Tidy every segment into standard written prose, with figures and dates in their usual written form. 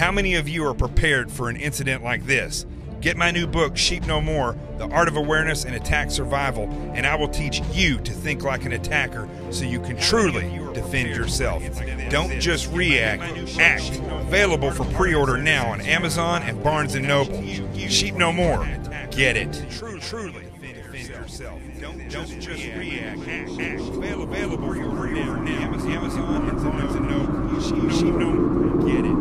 How many of you are prepared for an incident like this? Get my new book, Sheep No More, The Art of Awareness and Attack Survival, and I will teach you to think like an attacker so you can truly defend yourself. Don't just react, act. Available for pre-order now on Amazon and Barnes & Noble. Sheep No More. Get it. Truly defend yourself. Don't just react, act. Available for pre-order now on Amazon and Barnes & Noble. Sheep No More. Get it.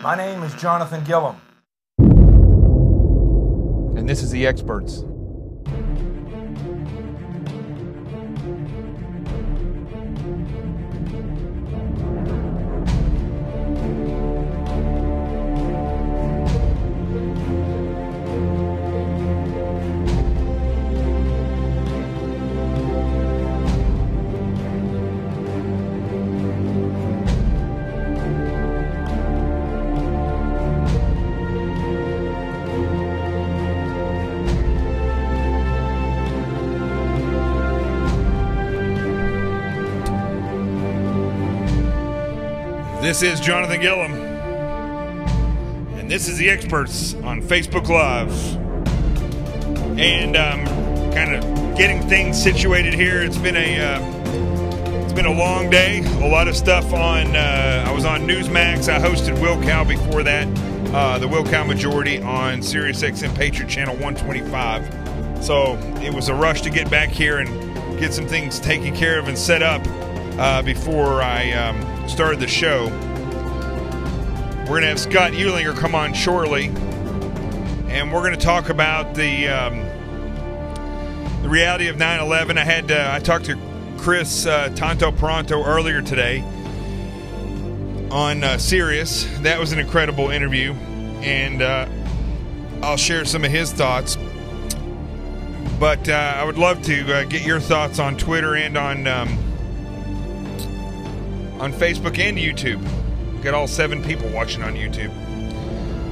My name is Jonathan Gillum. And this is The Experts. This is Jonathan Gillum, and this is The Experts on Facebook Live. And kind of getting things situated here. It's been a long day. A lot of stuff on. I was on Newsmax. I hosted Will Cow before that. The Will Cow Majority on SiriusXM Patriot Channel 125. So it was a rush to get back here and get some things taken care of and set up before I started the show. We're going to have Scott Eulinger come on shortly, and we're going to talk about the reality of 9/11. I talked to Chris Tanto Pronto earlier today on Sirius. That was an incredible interview, and I'll share some of his thoughts. But I would love to get your thoughts on Twitter and on Facebook and YouTube. We've got all 7 people watching on YouTube.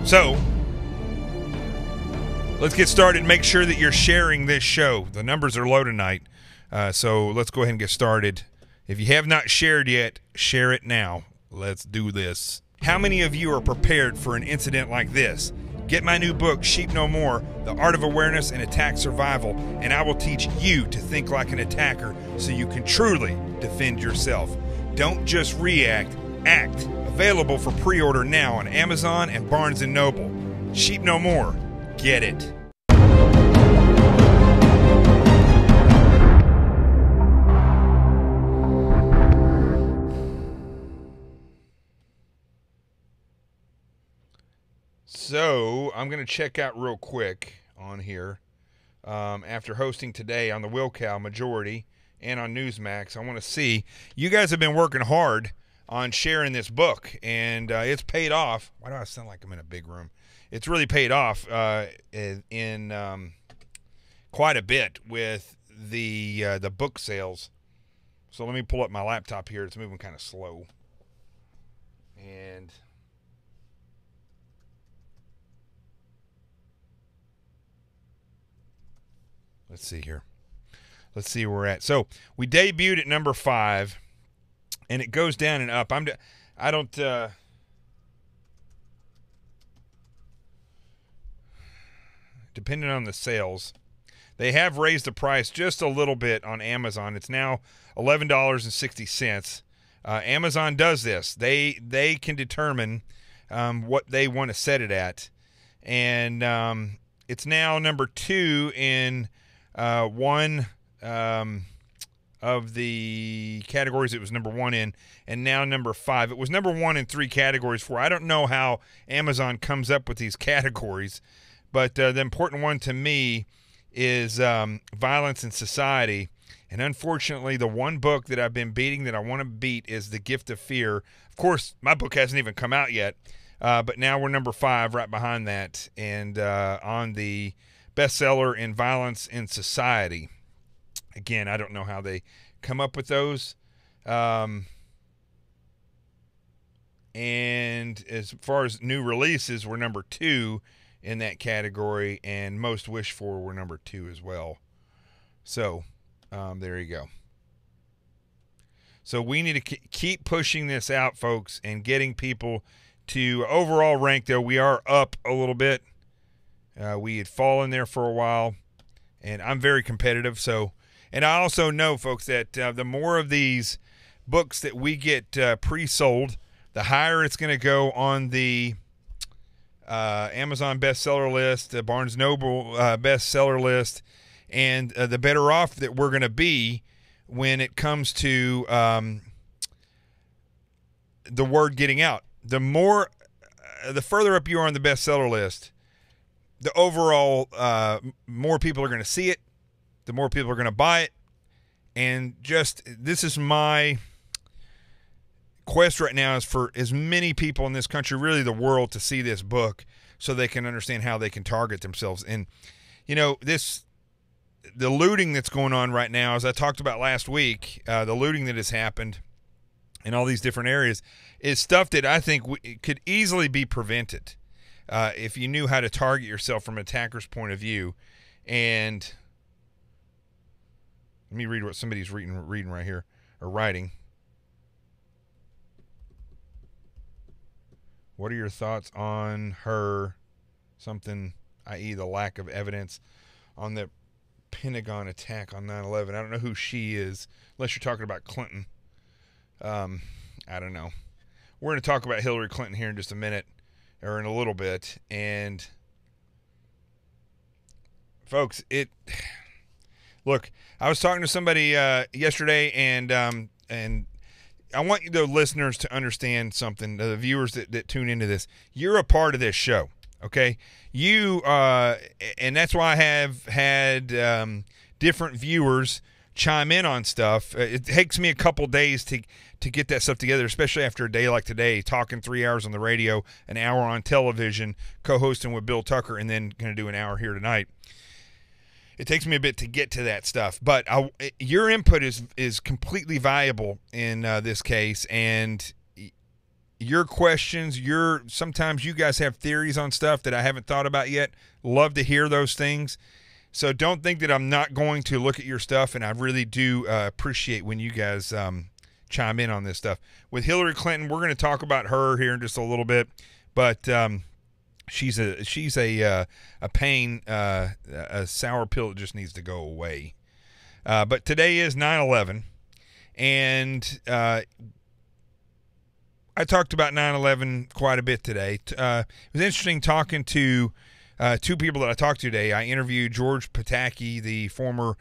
So let's get started. Make sure that you're sharing this show. The numbers are low tonight. So let's go ahead and get started. If you have not shared yet, share it now. Let's do this. How many of you are prepared for an incident like this? Get my new book, Sheep No More, The Art of Awareness and Attack Survival, and I will teach you to think like an attacker so you can truly defend yourself. Don't just react, act. Available for pre-order now on Amazon and Barnes & Noble. Sheep No More. Get it. So I'm going to check out real quick on here. After hosting today on the Will Cow Majority and on Newsmax, I want to see. You guys have been working hard on sharing this book, and it's paid off. Why do I sound like I'm in a big room? It's really paid off in quite a bit with the book sales. So let me pull up my laptop here. It's moving kind of slow. And let's see here. Let's see where we're at. So we debuted at number 5, and it goes down and up. I don't. Depending on the sales, they have raised the price just a little bit on Amazon. It's now $11.60. Amazon does this. They can determine what they want to set it at, and it's now number 2 in one of the categories it was number 1 in, and now number 5. It was number 1 in 3 categories before. I don't know how Amazon comes up with these categories, but the important one to me is Violence in Society. And unfortunately, the one book that I've been beating that I want to beat is The Gift of Fear. Of course, my book hasn't even come out yet, but now we're number 5 right behind that, and on the bestseller in Violence in Society. Again, I don't know how they come up with those. And as far as new releases, we're number 2 in that category, and most wished for were number 2 as well. So there you go. So we need to keep pushing this out, folks, and getting people to overall rank. Though we are up a little bit. We had fallen there for a while, and I'm very competitive. So, and I also know, folks, that the more of these books that we get pre-sold, the higher it's going to go on the Amazon bestseller list, the Barnes Noble bestseller list, and the better off that we're going to be when it comes to the word getting out. The more, the further up you are on the bestseller list, the overall more people are going to see it, the more people are going to buy it, and just this is my quest right now, is for as many people in this country, really the world, to see this book so they can understand how they can target themselves. And you know, the looting that's going on right now, as I talked about last week, the looting that has happened in all these different areas is stuff that I think could easily be prevented if you knew how to target yourself from an attacker's point of view. And let me read what somebody's reading right here, or writing. What are your thoughts on her something, i.e. the lack of evidence on the Pentagon attack on 9/11? I don't know who she is, unless you're talking about Clinton. I don't know. We're going to talk about Hillary Clinton here in just a minute, or in a little bit. And folks, look, I was talking to somebody yesterday, and I want the listeners to understand something, the viewers that tune into this. You're a part of this show, okay? You, and that's why I have had different viewers chime in on stuff. It takes me a couple days to get that stuff together, especially after a day like today, talking 3 hours on the radio, an hour on television, co-hosting with Bill Tucker, and then going to do an hour here tonight. It takes me a bit to get to that stuff, but your input is completely valuable in this case, and your questions, sometimes you guys have theories on stuff that I haven't thought about yet. Love to hear those things. So don't think that I'm not going to look at your stuff, and I really do appreciate when you guys chime in on this stuff. With Hillary Clinton, we're going to talk about her here in just a little bit, but she's a pain, a sour pill that just needs to go away. But today is 9/11, and I talked about 9/11 quite a bit today. It was interesting talking to two people that I talked to today. I interviewed George Pataki, the former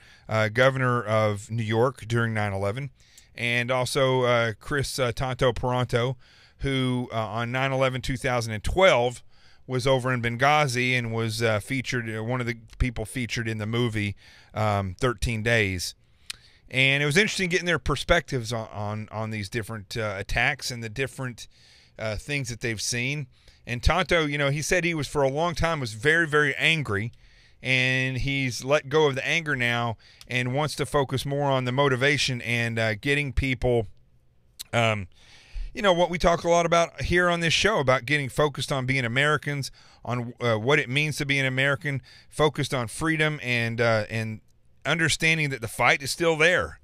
governor of New York during 9/11, and also Chris Tonto Peranto, who on 9/11/2012 was over in Benghazi and was featured, one of the people featured in the movie 13 Days. And it was interesting getting their perspectives on these different attacks and the different things that they've seen. And Tonto, he said he was for a long time was very, very angry, and he's let go of the anger now and wants to focus more on the motivation and getting people, what we talk a lot about here on this show, about getting focused on being Americans, on what it means to be an American, focused on freedom and understanding that the fight is still there.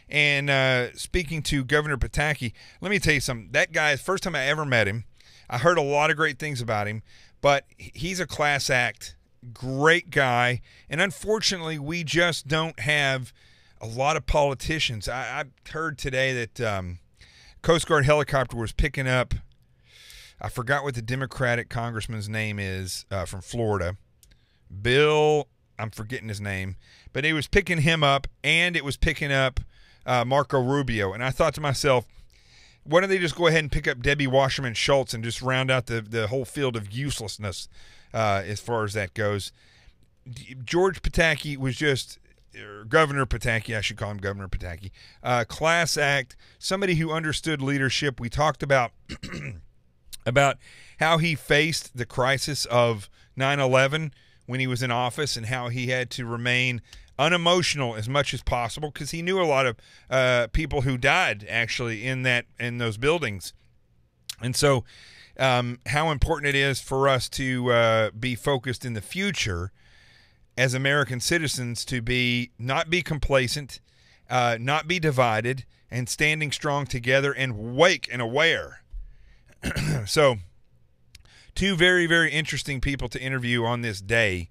And speaking to Governor Pataki, let me tell you something. That guy, first time I ever met him, I heard a lot of great things about him, but he's a class act, great guy, and unfortunately we just don't have a lot of politicians. I heard today that Coast Guard helicopter was picking up, I forgot what the Democratic congressman's name is from Florida, Bill, I'm forgetting his name, but it was picking him up, and it was picking up Marco Rubio. And I thought to myself, why don't they just go ahead and pick up Debbie Wasserman Schultz and just round out the whole field of uselessness as far as that goes? George Pataki was just, Governor Pataki, I should call him Governor Pataki, class act, somebody who understood leadership. We talked about about how he faced the crisis of 9/11 when he was in office, and how he had to remain unemotional as much as possible, because he knew a lot of people who died actually in those buildings. And so how important it is for us to be focused in the future as American citizens, to not be complacent, not be divided, and standing strong together and wake and aware. So two very, very interesting people to interview on this day,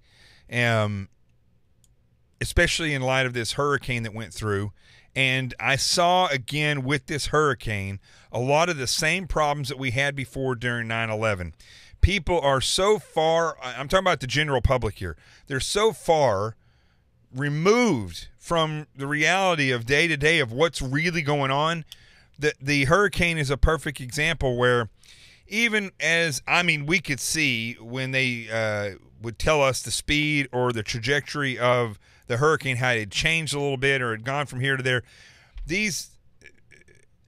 especially in light of this hurricane that went through. And I saw, again, with this hurricane, a lot of the same problems that we had before during 9/11. People are so far, I'm talking about the general public here, they're so far removed from the reality of day-to-day of what's really going on, that the hurricane is a perfect example where, even as, we could see when they would tell us the speed or the trajectory of the hurricane, how it had changed a little bit or had gone from here to there. These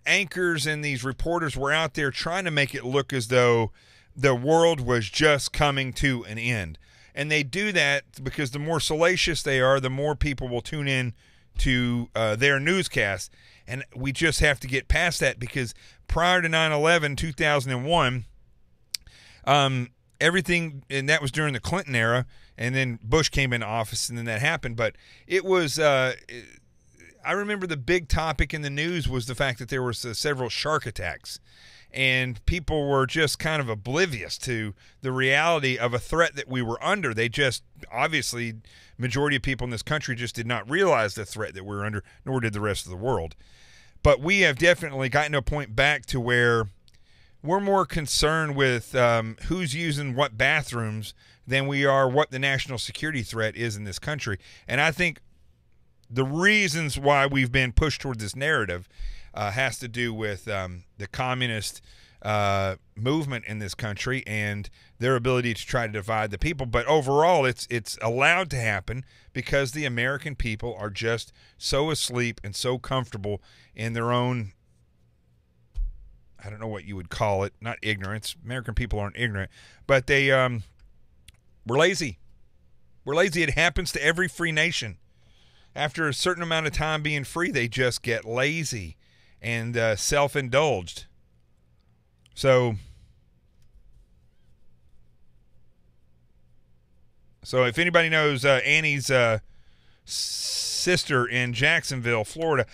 anchors and these reporters were out there trying to make it look as though the world was just coming to an end. And they do that because the more salacious they are, the more people will tune in to their newscast. And we just have to get past that, because prior to 9/11, 2001, everything, and that was during the Clinton era, and then Bush came into office, and then that happened. But it was, I remember the big topic in the news was the fact that there was several shark attacks, and people were just kind of oblivious to the reality of a threat that we were under. They just, obviously, majority of people in this country just did not realize the threat that we were under, nor did the rest of the world. But we have definitely gotten to a point back to where we're more concerned with who's using what bathrooms than we are what the national security threat is in this country. And I think the reasons why we've been pushed toward this narrative has to do with the communist movement in this country and their ability to try to divide the people. But overall, it's allowed to happen because the American people are just so asleep and so comfortable in their own, I don't know what you would call it, not ignorance. American people aren't ignorant, but we're lazy. We're lazy. It happens to every free nation. After a certain amount of time being free, they just get lazy and self-indulged. So if anybody knows Annie's sister in Jacksonville, Florida.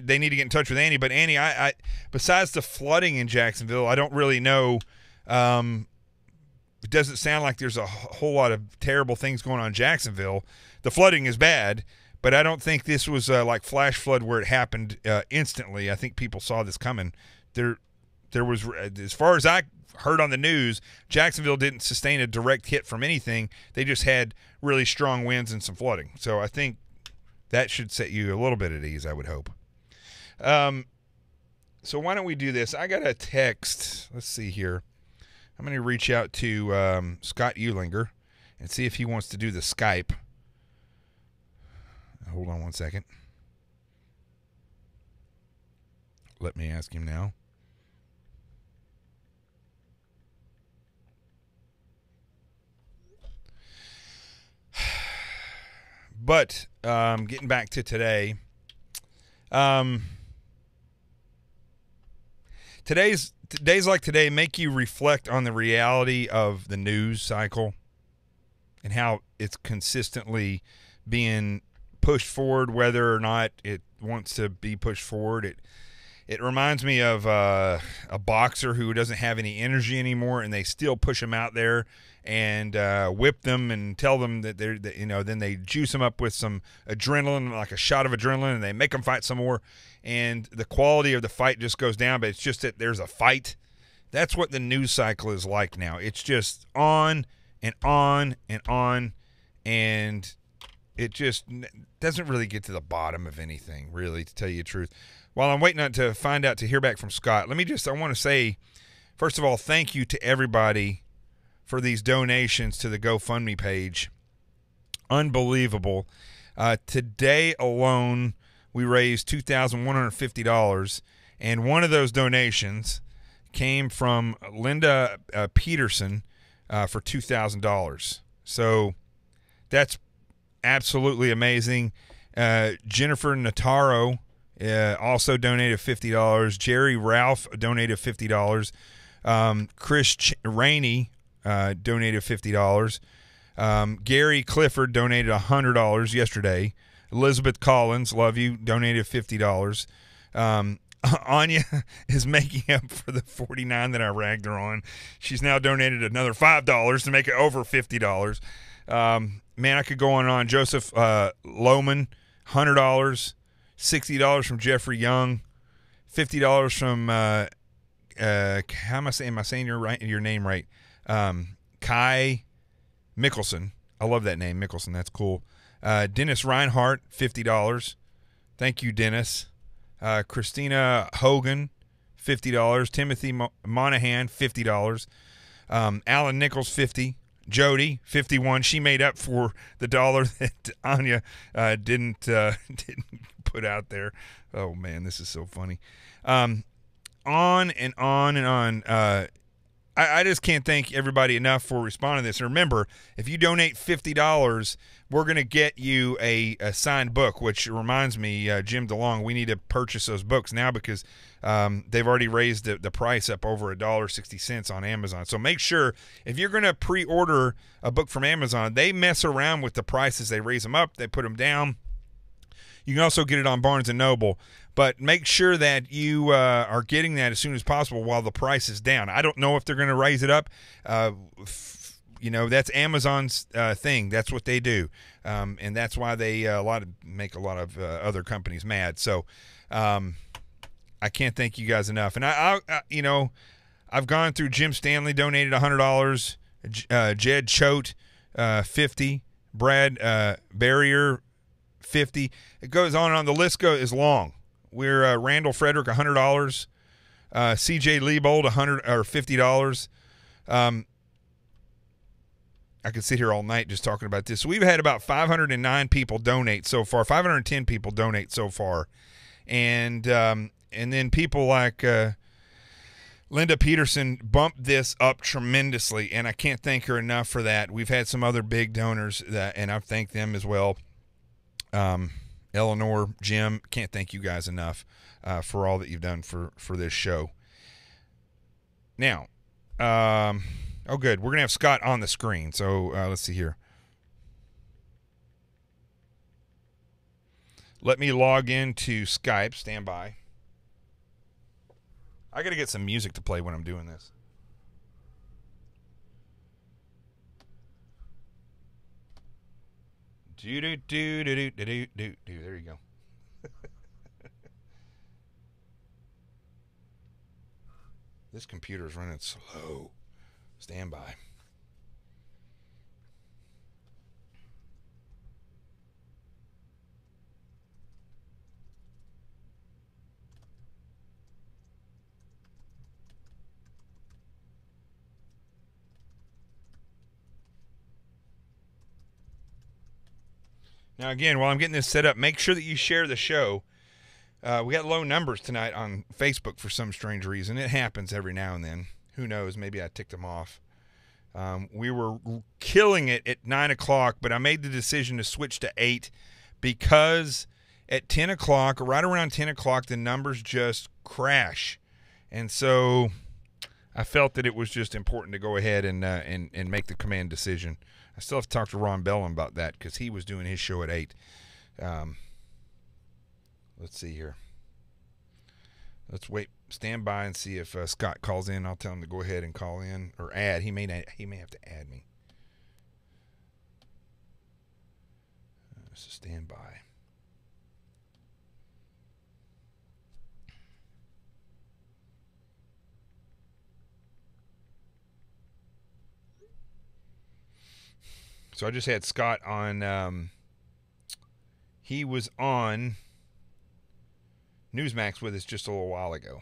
They need to get in touch with Annie. But Annie, I besides the flooding in Jacksonville, I don't really know. It doesn't sound like there's a whole lot of terrible things going on in Jacksonville. The flooding is bad, but I don't think this was like flash flood where it happened instantly. I think people saw this coming. There was, as far as I heard on the news, Jacksonville didn't sustain a direct hit from anything. They just had really strong winds and some flooding. So I think that should set you a little bit at ease, I would hope. So why don't we do this? I got a text. Let's see here. I'm going to reach out to Scott Eulinger and see if he wants to do the Skype. Hold on one second. Let me ask him now. But getting back to today, days like today make you reflect on the reality of the news cycle and how it's consistently being pushed forward, whether or not it wants to be pushed forward. It reminds me of a boxer who doesn't have any energy anymore, and they still push him out there and whip them and tell them that they're, then they juice them up with some adrenaline, like a shot of adrenaline, and they make them fight some more. And the quality of the fight just goes down, but it's just that there's a fight. That's what the news cycle is like now. It's just on and on and on, and it just doesn't really get to the bottom of anything, really, to tell you the truth. While I'm waiting to find out, to hear back from Scott, I want to say, first of all, thank you to everybody for these donations to the GoFundMe page. Unbelievable. Today alone, we raised $2,150, and one of those donations came from Linda Peterson for $2,000. So that's absolutely amazing. Jennifer Nataro also donated $50. Jerry Ralph donated $50. Chris Rainey donated $50. Gary Clifford donated $100 yesterday. Elizabeth Collins, love you, donated $50. Anya is making up for the $49 that I ragged her on. She's now donated another $5 to make it over $50. Man, I could go on and on. Joseph Lohman, $100. $60 from Jeffrey Young. $50 from how am I saying your name right? Kai Mickelson. I love that name, Mickelson. That's cool. Dennis Reinhardt, $50. Thank you, Dennis. Christina Hogan, $50. Timothy Monahan, $50. Alan Nichols, $50. Jody, $51. She made up for the dollar that Anya didn't put out there. Oh, man, this is so funny. On and on and on. I just can't thank everybody enough for responding to this. And remember, if you donate $50, we're going to get you a signed book, which reminds me, Jim DeLong, we need to purchase those books now because they've already raised the price up over $1.60 on Amazon. So make sure, if you're going to pre-order a book from Amazon, they mess around with the prices. They raise them up. They put them down. You can also get it on Barnes & Noble. But make sure that you are getting that as soon as possible while the price is down. I don't know if they're going to raise it up. That's Amazon's thing. That's what they do, and that's why they make a lot of other companies mad. So I can't thank you guys enough. And I've gone through. Jim Stanley donated $100. Jed Choate, $50. Brad Barrier, $50. It goes on and on. The list is long. We're Randall Frederick, $100. C.J. Liebold, $50. I could sit here all night just talking about this. So we've had about 509 people donate so far. 510 people donate so far, and then people like Linda Peterson bumped this up tremendously, and I can't thank her enough for that. We've had some other big donors and I've thanked them as well. Eleanor, Jim, can't thank you guys enough for all that you've done for this show. Now, oh, good. We're going to have Scott on the screen. So let's see here. Let me log into Skype. Stand by. I got to get some music to play when I'm doing this. There you go. This computer is running slow. Stand by. Now, again, while I'm getting this set up, make sure that you share the show. We got low numbers tonight on Facebook for some strange reason. It happens every now and then. Who knows? Maybe I ticked them off. We were killing it at 9 o'clock, but I made the decision to switch to 8 because at 10 o'clock, right around 10 o'clock, the numbers just crash. And so I felt that it was just important to go ahead and make the command decision. I still have to talk to Ron Bellum about that because he was doing his show at 8. Let's see here. Let's wait. Stand by and see if Scott calls in. I'll tell him to go ahead and call in or add. He may have to add me. So stand by. So I just had Scott on. He was on Newsmax with us just a little while ago.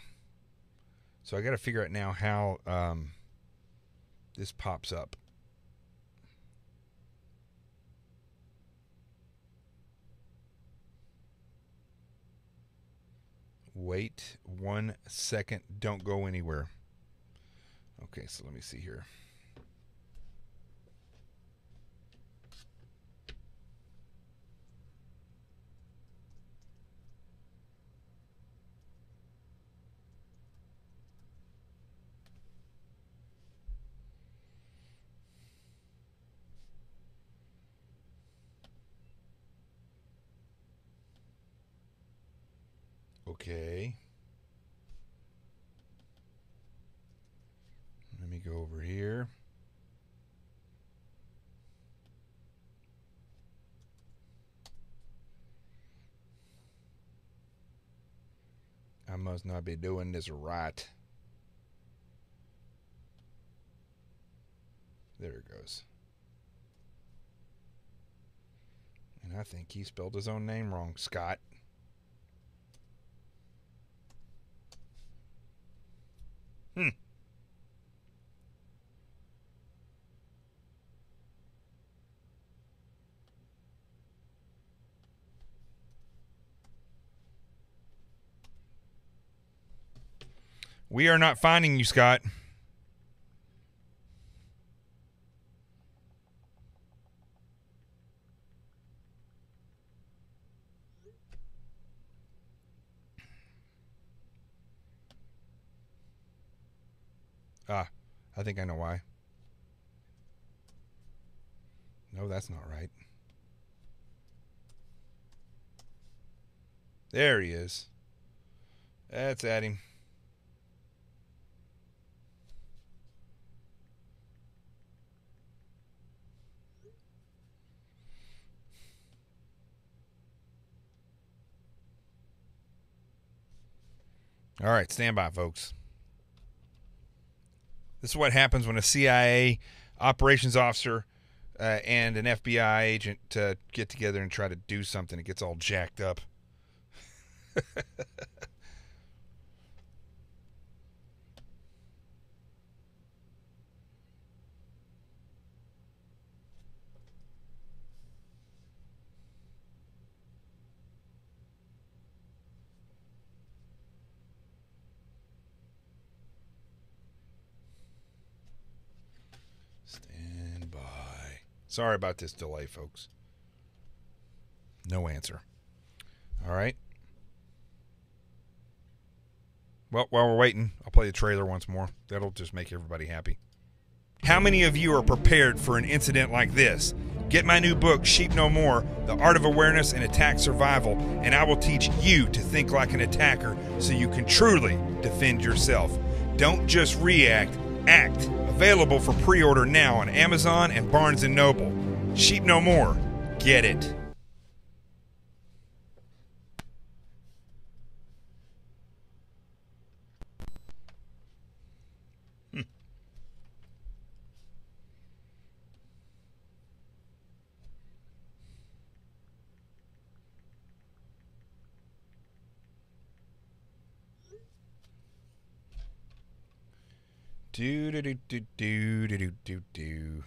So I got to figure out now how this pops up. Wait 1 second. Don't go anywhere. Okay, so let me see here. Okay. Let me go over here. I must not be doing this right. There it goes. And I think he spelled his own name wrong, Scott. We are not finding you, Scott. I think I know why. No, that's not right. There he is. That's at him. All right, stand by, folks. This is what happens when a CIA operations officer and an FBI agent get together and try to do something. It gets all jacked up. Stand by. Sorry about this delay, folks. No answer. All right. Well, while we're waiting, I'll play the trailer once more. That'll just make everybody happy. How many of you are prepared for an incident like this? Get my new book, Sheep No More, The Art of Awareness and Attack Survival, and I will teach you to think like an attacker so you can truly defend yourself. Don't just react, act. Available for pre-order now on Amazon and Barnes & Noble. Sheep No More. Get it. Do do do do do do do do do.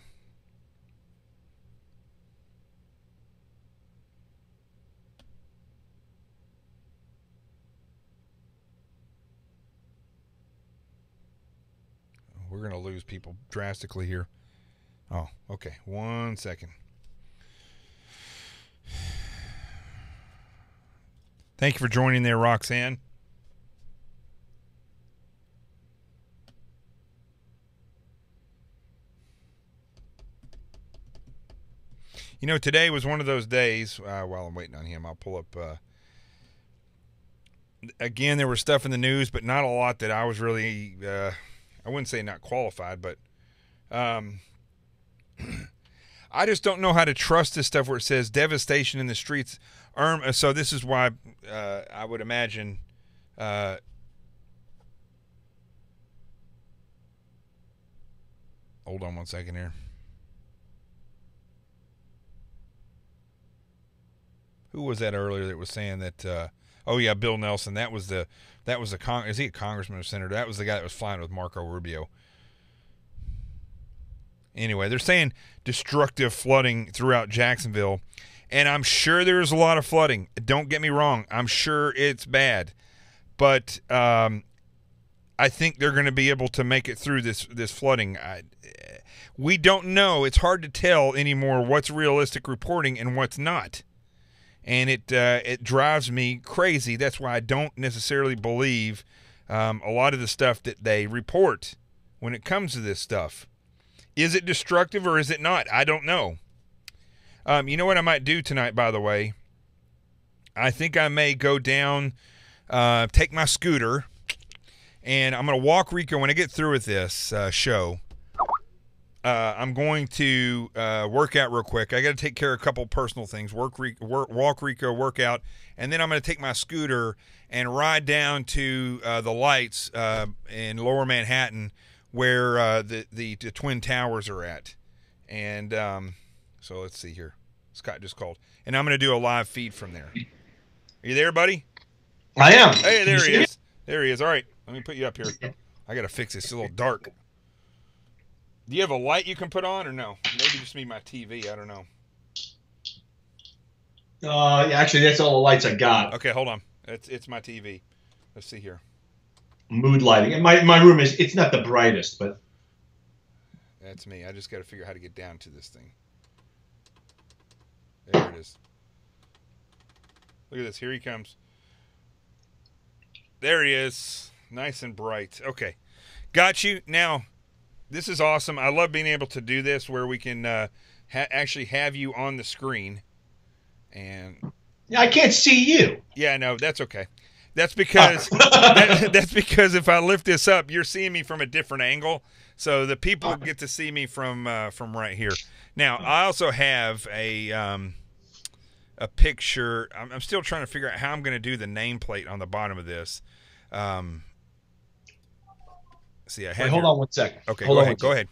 We're gonna lose people drastically here. Oh, okay. 1 second. Thank you for joining there, Roxanne. You know, today was one of those days, while I'm waiting on him, I'll pull up, again, there was stuff in the news, but not a lot that I was really, I wouldn't say not qualified, but I just don't know how to trust this stuff where it says devastation in the streets. So this is why I would imagine hold on 1 second here. Who was that earlier that was saying that? Oh yeah, Bill Nelson. That was a is he a congressman or senator? That was the guy that was flying with Marco Rubio. Anyway, they're saying destructive flooding throughout Jacksonville, and I'm sure there's a lot of flooding. Don't get me wrong. I'm sure it's bad, but I think they're going to be able to make it through this flooding. We don't know. It's hard to tell anymore what's realistic reporting and what's not. And it drives me crazy. That's why I don't necessarily believe a lot of the stuff that they report when it comes to this stuff. Is it destructive or is it not? I don't know. You know what I might do tonight, by the way? I think I may go down, take my scooter, and I'm going to walk Rico when I get through with this show. I'm going to work out real quick. I got to take care of a couple personal things. Walk Rico, work out, and then I'm going to take my scooter and ride down to the lights in Lower Manhattan, where the Twin Towers are at. And so let's see here. Scott just called, and I'm going to do a live feed from there. Are you there, buddy? I am. Hey, there he is. There he is. All right, let me put you up here. I got to fix this. It's a little dark. Do you have a light you can put on or no? Maybe just me, my TV. I don't know. Actually, that's all the lights I got. Okay, hold on. It's my TV. Let's see here. Mood lighting. And my room it's not the brightest, but. That's me. I just got to figure out how to get down to this thing. There it is. Look at this. Here he comes. There he is. Nice and bright. Okay. Got you. Now, this is awesome. I love being able to do this where we can actually have you on the screen. And yeah, I can't see you. Yeah, no, that's okay. That's because that's because if I lift this up, you're seeing me from a different angle, so the people get to see me from right here. Now, I also have a picture. I'm still trying to figure out how I'm going to do the nameplate on the bottom of this. See, I have. Wait, hold on 1 second. Okay, hold go ahead.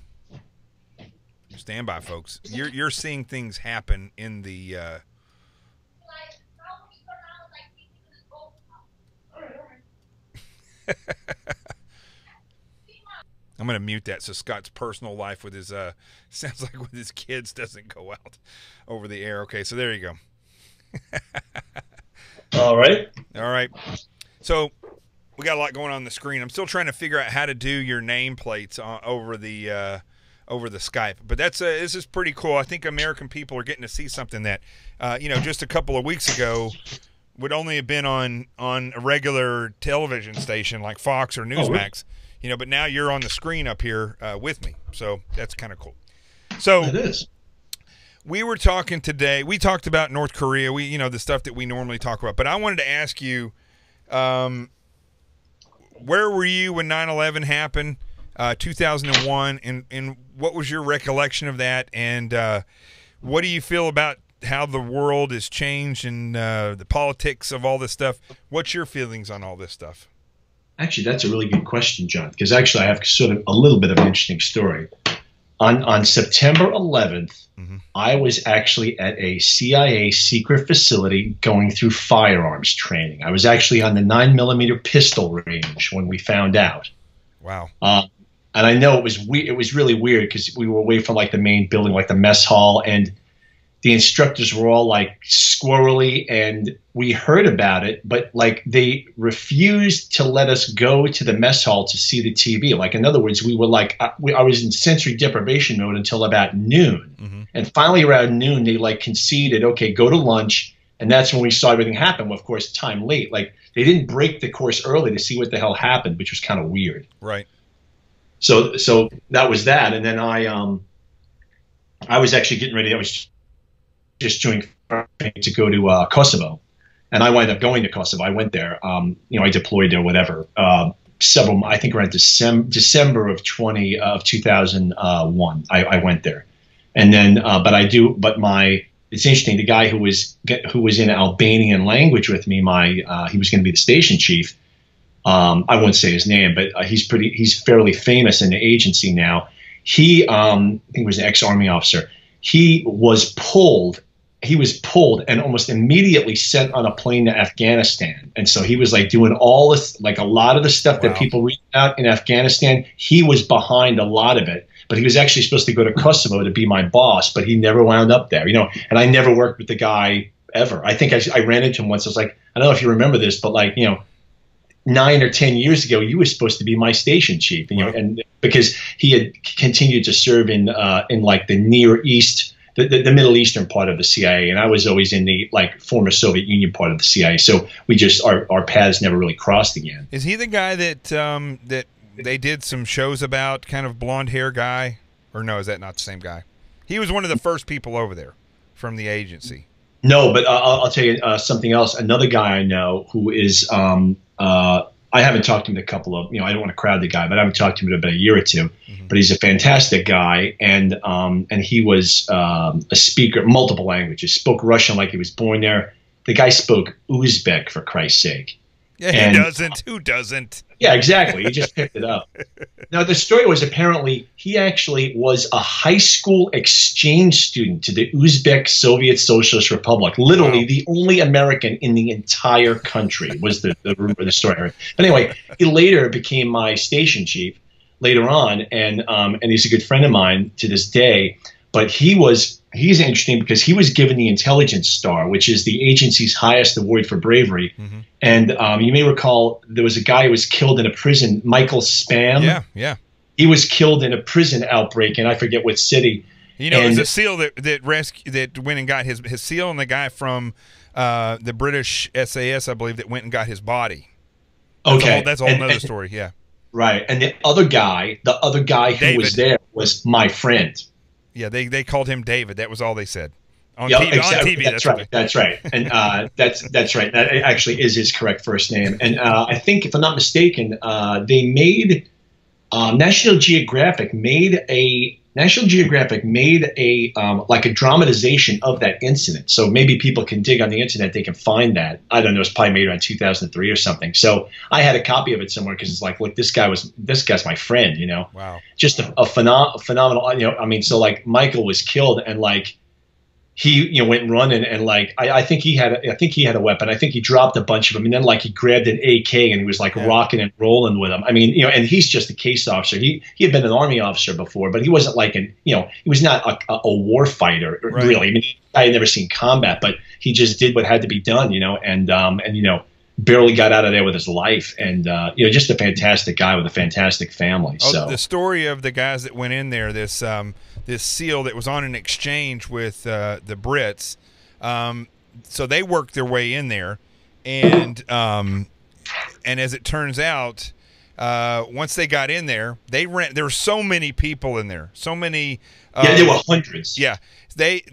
Stand by, folks. You're seeing things happen in the. I'm going to mute that so Scott's personal life with his sounds like with his kids doesn't go out over the air. Okay, so there you go. All right. So we got a lot going on the screen. I'm still trying to figure out how to do your nameplates over the Skype, but this is pretty cool. I think American people are getting to see something that just a couple of weeks ago would only have been on a regular television station like Fox or Newsmax, but now you're on the screen up here with me, so that's kind of cool. So it is. we were talking today. We talked about North Korea. The stuff that we normally talk about. But I wanted to ask you, where were you when 9/11 happened, 2001, and what was your recollection of that? And what do you feel about how the world has changed and the politics of all this stuff? What's your feelings on all this stuff? Actually, that's a really good question, John, because actually I have sort of a little bit of an interesting story. On September 11th, I was actually at a CIA secret facility going through firearms training. I was actually on the 9mm pistol range when we found out. Wow. And I know it was really weird because we were away from like the main building, like the mess hall, and the instructors were all like squirrely, and we heard about it, but like they refused to let us go to the mess hall to see the TV. Like, in other words, we were like, I was in sensory deprivation mode until about noon. And finally around noon, they like conceded, okay, go to lunch. And that's when we saw everything happen. Well, of course, time late. Like, they didn't break the course early to see what the hell happened, which was kind of weird. Right. So that was that. And then I was actually getting ready. I was just doing to go to Kosovo, and I wound up going to Kosovo. I went there. I deployed there, whatever. I think around December of 2001. I went there, and then it's interesting. The guy who was in Albanian language with me, he was going to be the station chief. I won't say his name, but he's fairly famous in the agency now. I think he was an ex-Army officer. He was pulled and almost immediately sent on a plane to Afghanistan. And so he was like doing all this, like a lot of the stuff that people read about in Afghanistan. He was behind a lot of it, but he was actually supposed to go to Kosovo to be my boss, but he never wound up there, and I never worked with the guy ever. I think I ran into him once. I was like, I don't know if you remember this, but 9 or 10 years ago, you were supposed to be my station chief, and because he had continued to serve in like the Near East, the Middle Eastern part of the CIA, and I was always in the like former Soviet Union part of the CIA. So we just our paths never really crossed again. Is he the guy that that they did some shows about, kind of blonde hair guy, or no? Is that not the same guy? He was one of the first people over there from the agency. No, but I'll tell you something else. Another guy I know who is I haven't talked to him in a couple of, I don't want to crowd the guy, but I haven't talked to him in about a year or two. But he's a fantastic guy, and he was a speaker, multiple languages, spoke Russian like he was born there. The guy spoke Uzbek, for Christ's sake. Yeah, Who doesn't? Yeah, exactly. He just picked it up. Now, the story was apparently he actually was a high school exchange student to the Uzbek Soviet Socialist Republic. Literally, the only American in the entire country was the story. But anyway, he later became my station chief later on, and he's a good friend of mine to this day. But he's interesting because he was given the Intelligence Star, which is the agency's highest award for bravery. And you may recall there was a guy who was killed in a prison, Michael Spam. Yeah. He was killed in a prison outbreak, and I forget what city. It was a SEAL that went and got his SEAL, and the guy from the British SAS, I believe, that went and got his body. That's a whole nother story. Yeah. Right. And the other guy who was there was my friend. Yeah, they called him David. That was all they said on exactly. TV. That's right. And that's right. That actually is his correct first name. And I think, if I'm not mistaken, they made National Geographic made a like a dramatization of that incident. So maybe people can dig on the internet; they can find that. I don't know. It's probably made around 2003 or something. So I had a copy of it somewhere because it's like, look, this guy's my friend. Wow, just a phenomenal. So like Michael was killed, and like he went running, and like I think he had a weapon. I think he dropped a bunch of them, and then like he grabbed an AK and he was like rocking and rolling with them. And he's just a case officer. He had been an Army officer before, but he wasn't like he was not a war fighter really. I had never seen combat, but he just did what had to be done, and barely got out of there with his life, and just a fantastic guy with a fantastic family. So the story of the guys that went in there, this SEAL that was on an exchange with the Brits, so they worked their way in there, and as it turns out, once they got in there, there were so many people in there, so many. Yeah, there were hundreds. Yeah, they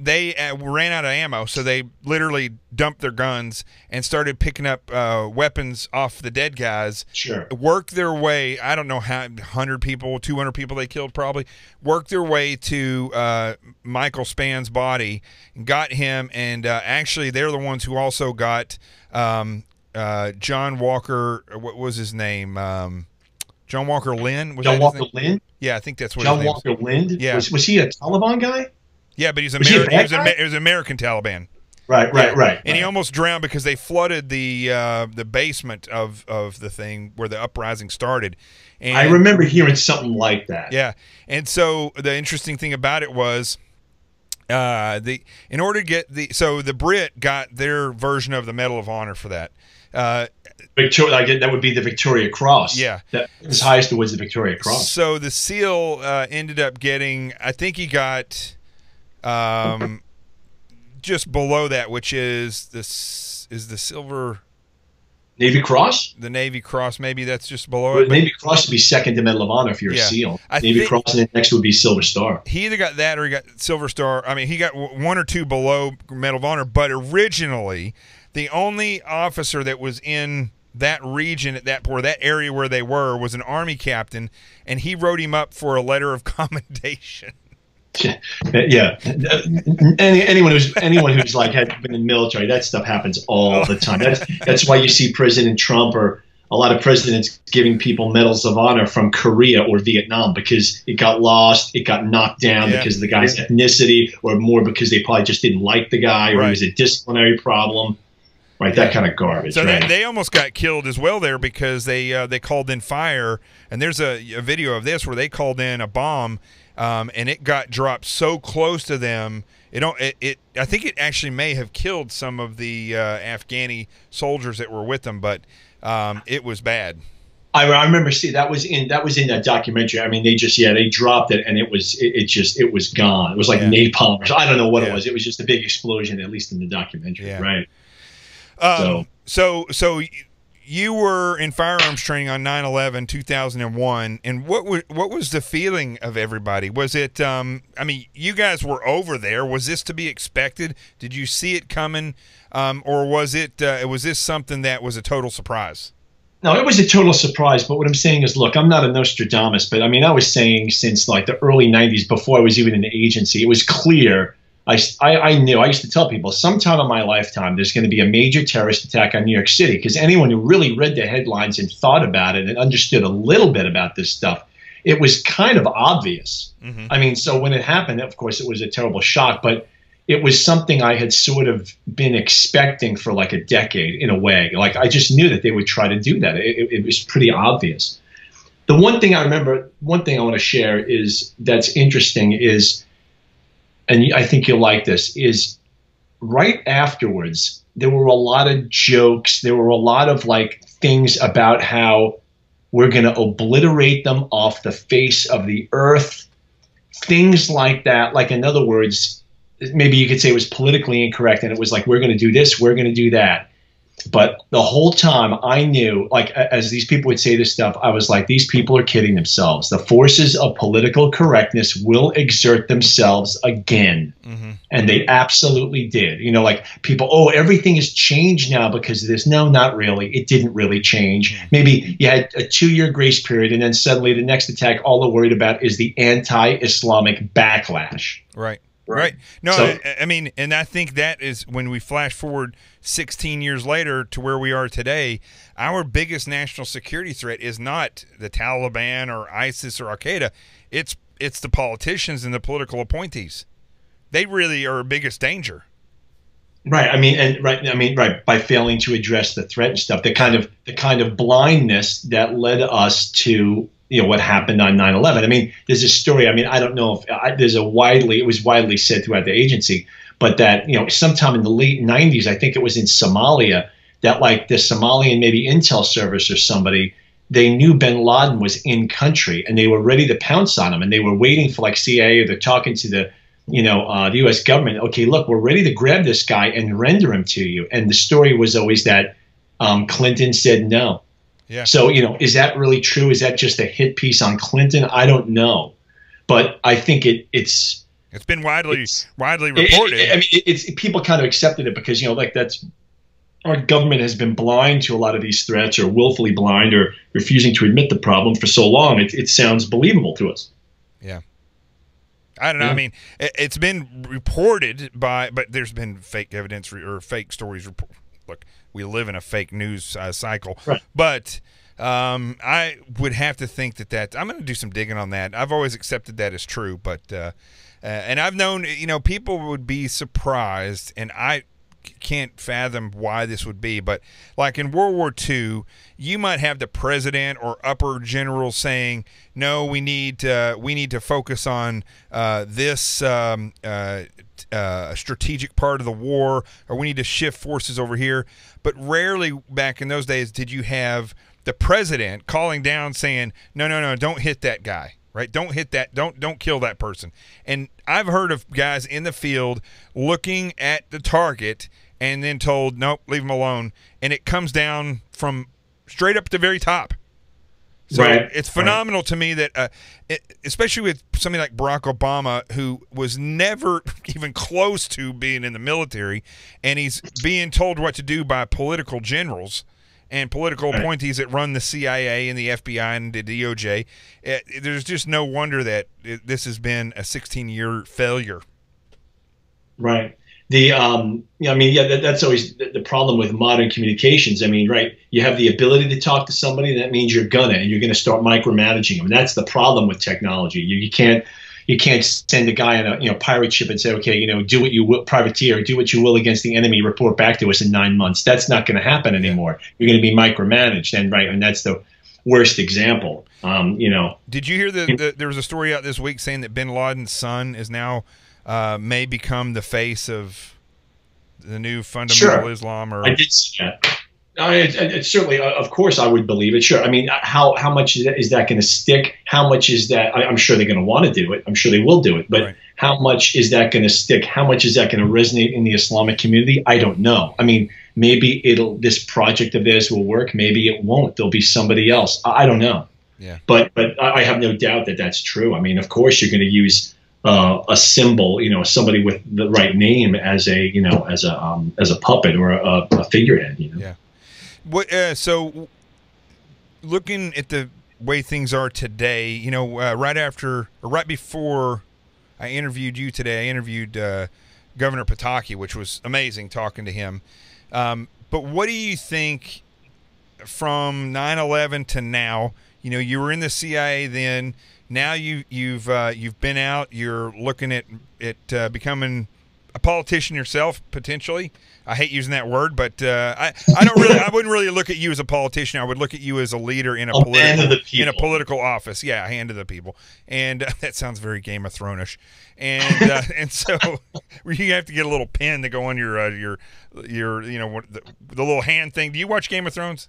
ran out of ammo, so they literally dumped their guns and started picking up weapons off the dead guys. Sure. Worked their way. I don't know how 100 people, 200 people they killed probably. Worked their way to Michael Spann's body, got him, and actually they're the ones who also got John Walker. What was his name? John Walker Lynn. Was John Walker Lynn? Yeah, I think that's what John his name Walker Lynn? Yeah. Was he a Taliban guy? Yeah, but he was American Taliban. Right. And he almost drowned because they flooded the basement of the thing where the uprising started. And, I remember hearing something like that. Yeah. And so the interesting thing about it was in order to get the Brit got their version of the Medal of Honor for that. That would be the Victoria Cross. Yeah. His highest was the Victoria Cross. So the SEAL ended up getting, I think he got just below that, which is the Silver Navy Cross? The Navy Cross, maybe that's just below it. Navy Cross would be second to Medal of Honor if you're a SEAL. Navy Cross, and then next would be Silver Star. He either got that or he got Silver Star. I mean, he got one or two below Medal of Honor, but originally the only officer that was in that region at that area where they were was an Army captain, and he wrote him up for a letter of commendation. Yeah, anyone who's like had been in the military, that stuff happens all the time. That's why you see President Trump or a lot of presidents giving people medals of honor from Korea or Vietnam because it got lost, it got knocked down because of the guy's ethnicity, or more because they probably just didn't like the guy, or it was a disciplinary problem. Right, that kind of garbage. So they almost got killed as well there because they called in fire, and there's a video of this where they called in a bomb, and it got dropped so close to them. I think it actually may have killed some of the Afghani soldiers that were with them, but it was bad. I remember that was in that documentary. I mean, they dropped it, and it was gone. It was like napalm. I don't know what it was. It was just a big explosion, at least in the documentary, right? So you were in firearms training on 9/11, 2001, and what was the feeling of everybody? Was it? I mean, you guys were over there. Was this to be expected? Did you see it coming, or was it? Was this something that was a total surprise? No, it was a total surprise. But what I'm saying is, look, I'm not a Nostradamus, but I mean, I was saying since like the early '90s, before I was even in the agency, it was clear. I knew. I used to tell people sometime in my lifetime there's going to be a major terrorist attack on New York City, because anyone who really read the headlines and thought about it and understood a little bit about this stuff, it was kind of obvious. Mm-hmm. I mean, so when it happened, of course, it was a terrible shock, but it was something I had sort of been expecting for like a decade in a way. Like I just knew that they would try to do that. It was pretty obvious. The one thing I want to share is that's interesting is, and I think you'll like this, is right afterwards, there were a lot of jokes. There were a lot of like things about how we're going to obliterate them off the face of the earth. Things like that. Like, in other words, maybe you could say it was politically incorrect, and it was like, we're going to do this, we're going to do that. But the whole time I knew, like, as these people would say this stuff, I was like, these people are kidding themselves. The forces of political correctness will exert themselves again. Mm-hmm. And they absolutely did. You know, like people, everything has changed now because of this. No, not really. It didn't really change. Mm-hmm. Maybe you had a 2-year grace period, and then suddenly the next attack, all they're worried about is the anti-Islamic backlash. Right. Right. No, so, I mean, and I think that is when we flash forward 16 years later to where we are today, our biggest national security threat is not the Taliban or ISIS or Al-Qaeda. It's the politicians and the political appointees. They really are our biggest danger. Right. Right. By failing to address the threat and stuff, the kind of blindness that led us to, you know, what happened on 9/11. I mean, there's a story. I mean, I don't know if it was widely said throughout the agency, but that, you know, sometime in the late 90s, I think it was in Somalia, that like the Somalian maybe intel service or somebody, they knew bin Laden was in country and they were ready to pounce on him, and they were waiting for like CIA, or they're talking to the, you know, the U.S. government. Okay, look, we're ready to grab this guy and render him to you. And the story was always that Clinton said no. Yeah. So, is that really true? Is that just a hit piece on Clinton? I don't know, but I think it's been widely reported. I mean, it's people kind of accepted it because that's our government has been blind to a lot of these threats, or willfully blind, or refusing to admit the problem for so long. It sounds believable to us. Yeah. I don't know. Yeah. I mean, it's been reported but there's been fake evidence or fake stories. Look, we live in a fake news cycle. Right. But I would have to think that I'm going to do some digging on that. I've always accepted that as true, but and I've known, people would be surprised, and I can't fathom why this would be, but like in World War II, you might have the president or upper general saying, no, we need to focus on this strategic part of the war, or we need to shift forces over here. But rarely back in those days did you have the president calling down saying, no, don't hit that guy. Right? Don't hit that. Don't kill that person. And I've heard of guys in the field looking at the target and then told, nope, leave him alone. And it comes down from straight up to the very top. So it's phenomenal to me that, especially with somebody like Barack Obama, who was never even close to being in the military, and he's being told what to do by political generals and political appointees that run the CIA and the FBI and the DOJ. There's just no wonder that this has been a 16-year failure. Right. That's always the problem with modern communications. I mean, right, you have the ability to talk to somebody, that means you're gonna start micromanaging them. And that's the problem with technology. You can't send a guy on a pirate ship and say, okay, do what you will, privateer, do what you will against the enemy, report back to us in 9 months. That's not going to happen anymore. You're going to be micromanaged, and that's the worst example. Did you hear there was a story out this week saying that Bin Laden's son is now may become the face of the new fundamental Islam? Or I did see that. It's certainly, of course, I would believe it. Sure. I mean, how much is that going to stick? How much is that? I'm sure they're going to want to do it. I'm sure they will do it. But how much is that going to stick? How much is that going to resonate in the Islamic community? I don't know. I mean, maybe this project of theirs will work. Maybe it won't. There'll be somebody else. I don't know. Yeah. But I have no doubt that that's true. I mean, of course, you're going to use a symbol, somebody with the right name as a puppet or a figurehead. Yeah. So looking at the way things are today, right before I interviewed you today, I interviewed Governor Pataki, which was amazing talking to him. But what do you think from 9/11 to now? You were in the CIA then. Now you've been out. You're looking at becoming a politician yourself, potentially. I hate using that word, but I wouldn't really look at you as a politician. I would look at you as a leader in a political office. Yeah, a hand of the people. And that sounds very Game of Thrones-ish. And and so you have to get a little pin to go on your the little hand thing. Do you watch Game of Thrones?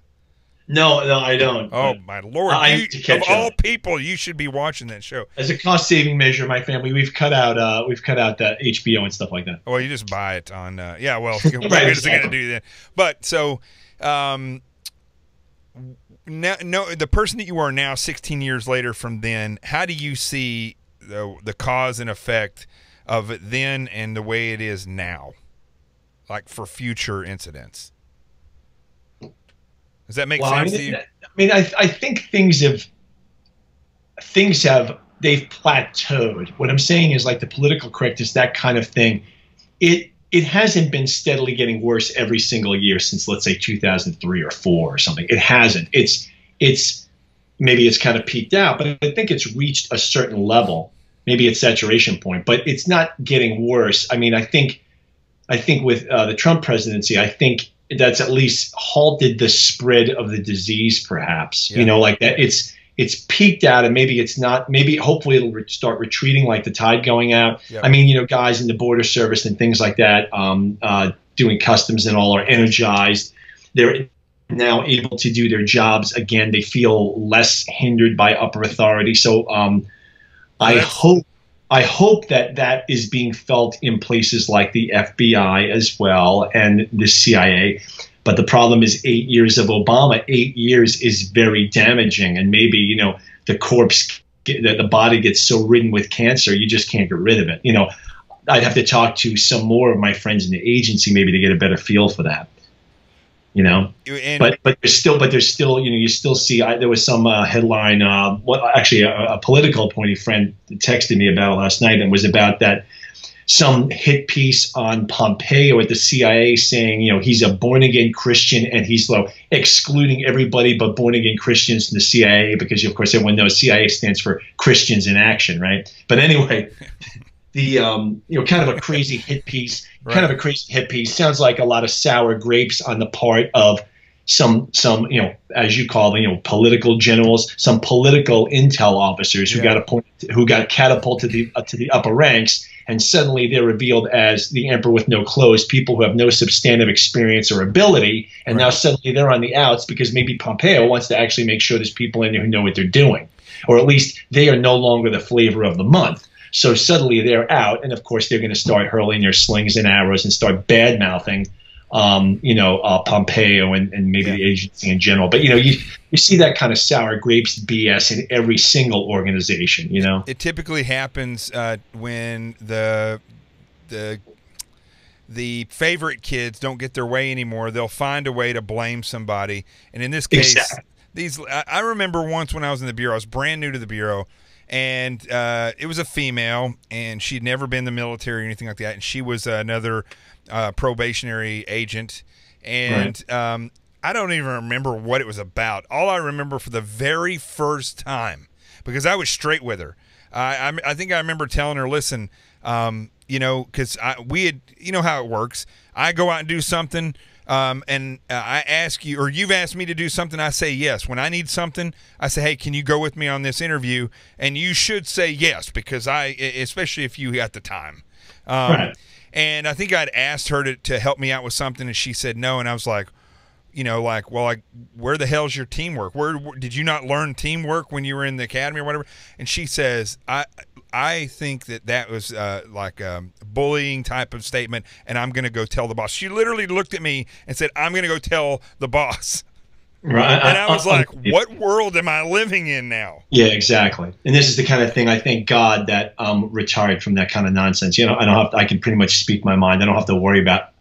No, I don't. Oh my Lord! Of all people, you should be watching that show. As a cost-saving measure, my family we've cut out the HBO and stuff like that. Well, you just buy it on. Yeah, well, what good is it going to do then? But so, now, the person that you are now, 16 years later from then, how do you see the cause and effect of it then and the way it is now, like for future incidents? Does that make sense to you? I mean, I think things have they've plateaued. What I'm saying is, like, the political correctness, that kind of thing, it hasn't been steadily getting worse every single year since, let's say, 2003 or 4 or something. It hasn't. It's maybe it's kind of peaked out, but I think it's reached a certain level, maybe its saturation point, but it's not getting worse. I mean, I think with the Trump presidency, I think that's at least halted the spread of the disease, perhaps. Yeah. Like that. It's peaked out, and maybe it's not. Maybe hopefully it'll start retreating, like the tide going out. Yeah. I mean, guys in the border service and things like that, doing customs and all, are energized. They're now able to do their jobs again. They feel less hindered by upper authority. So I hope that is being felt in places like the FBI as well and the CIA. But the problem is 8 years of Obama. 8 years is very damaging, and maybe, you know, the corpse, the body gets so ridden with cancer, you just can't get rid of it. You know, I'd have to talk to some more of my friends in the agency maybe to get a better feel for that. You know, but there's still, you know, you still see. There was some headline. Actually, a political appointee friend texted me about it last night, and was about that some hit piece on Pompeo at the CIA saying, you know, he's a born again Christian, and he's excluding everybody but born again Christians in the CIA, because of course everyone knows CIA stands for Christians in Action, right? But anyway. The you know, kind of a crazy hit piece, sounds like a lot of sour grapes on the part of some you know, as you call them, you know, political generals, some political intel officers who got catapulted to the upper ranks, and suddenly they're revealed as the emperor with no clothes, people who have no substantive experience or ability, and now suddenly they're on the outs because maybe Pompeo wants to actually make sure there's people in there who know what they're doing, or at least they are no longer the flavor of the month. So suddenly they're out, and of course they're going to start hurling their slings and arrows and start bad-mouthing, you know, Pompeo and maybe the agency in general. But, you know, you see that kind of sour grapes BS in every single organization, you know. It typically happens when the favorite kids don't get their way anymore. They'll find a way to blame somebody, and in this case, I remember once when I was in the Bureau, I was brand new to the Bureau. And it was a female, and she'd never been in the military or anything like that. And she was another probationary agent. And I don't even remember what it was about. All I remember for the very first time, because I was straight with her, I think I remember telling her, listen, you know, because we had, you know how it works. I go out and do something. And I ask you, or you've asked me to do something, I say yes. When I need something, I say, hey, can you go with me on this interview? And you should say yes, because especially if you got the time. And I think I'd asked her to help me out with something, and she said no. And I was like, you know, like, well, where the hell's your teamwork? Where did you not learn teamwork when you were in the academy or whatever? And she says, I think that was like a bullying type of statement, and I'm going to go tell the boss. She literally looked at me and said, I'm going to go tell the boss. Right. And I was like, what world am I living in now? Yeah, exactly. And this is the kind of thing, I thank God that retired from that kind of nonsense. You know, I can pretty much speak my mind. I don't have to worry about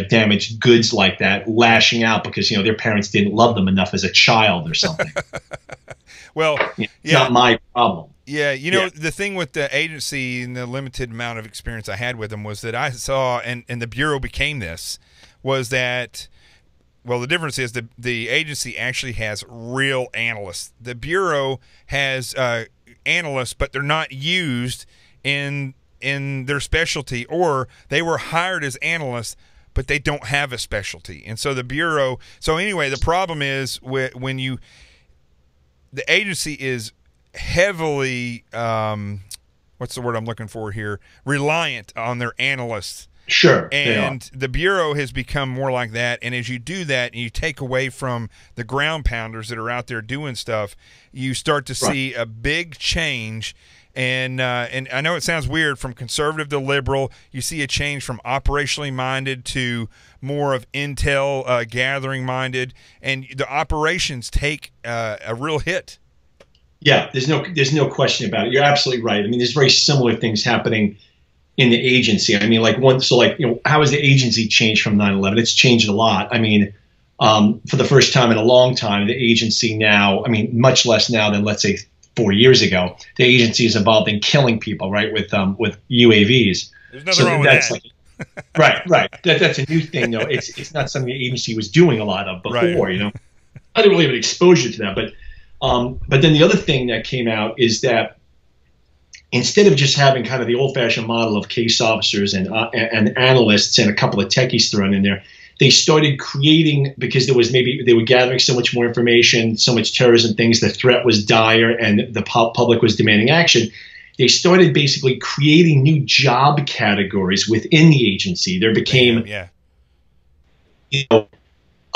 damaged goods like that lashing out because, you know, their parents didn't love them enough as a child or something. Well, it's not my problem. Yeah, you know, the thing with the agency and the limited amount of experience I had with them was that I saw, and the Bureau became this, was that, well, the difference is the agency actually has real analysts. The Bureau has analysts, but they're not used in their specialty, or they were hired as analysts, but they don't have a specialty. And so the Bureau, so anyway, the problem is when the agency is heavily, what's the word I'm looking for here, reliant on their analysts. Sure. And the Bureau has become more like that. And as you do that and you take away from the ground pounders that are out there doing stuff, you start to see a big change. And I know it sounds weird, from conservative to liberal, you see a change from operationally minded to more of intel gathering minded, and the operations take a real hit. Yeah, there's no question about it. You're absolutely right. I mean, there's very similar things happening in the agency. I mean, you know, how has the agency changed from 9/11? It's changed a lot. I mean, for the first time in a long time, the agency now, I mean, much less now than, let's say, 4 years ago, the agency is involved in killing people, right, with UAVs. There's nothing wrong with that. Right. That's a new thing, though. It's not something the agency was doing a lot of before. You know, I didn't really have an exposure to that, but then the other thing that came out is that instead of just having kind of the old-fashioned model of case officers and analysts and a couple of techies thrown in there, they started creating, because they were gathering so much more information, so much terrorism things, the threat was dire, and the public was demanding action. They started basically creating new job categories within the agency. There became,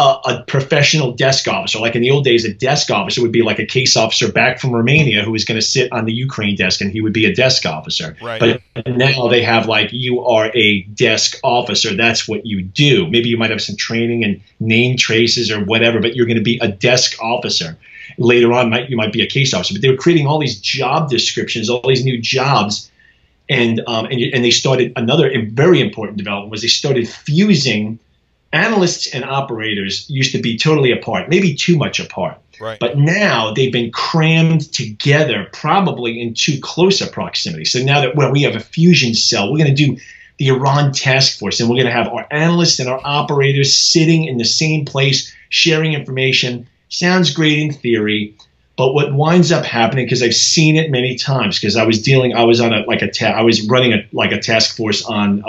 a professional desk officer. Like in the old days, a desk officer would be like a case officer back from Romania who was going to sit on the Ukraine desk, and he would be a desk officer. Right. But now they have like, you are a desk officer. That's what you do. Maybe you might have some training and name traces or whatever, but you're going to be a desk officer. Later on, you might be a case officer. But they were creating all these job descriptions, all these new jobs. And they started, another very important development was they started fusing. Analysts and operators used to be totally apart, maybe too much apart. Right. But now they've been crammed together, probably in too close a proximity. So now that we have a fusion cell, we're going to do the Iran task force, and we're going to have our analysts and our operators sitting in the same place, sharing information. Sounds great in theory. But what winds up happening, because I've seen it many times, because I was running a task force on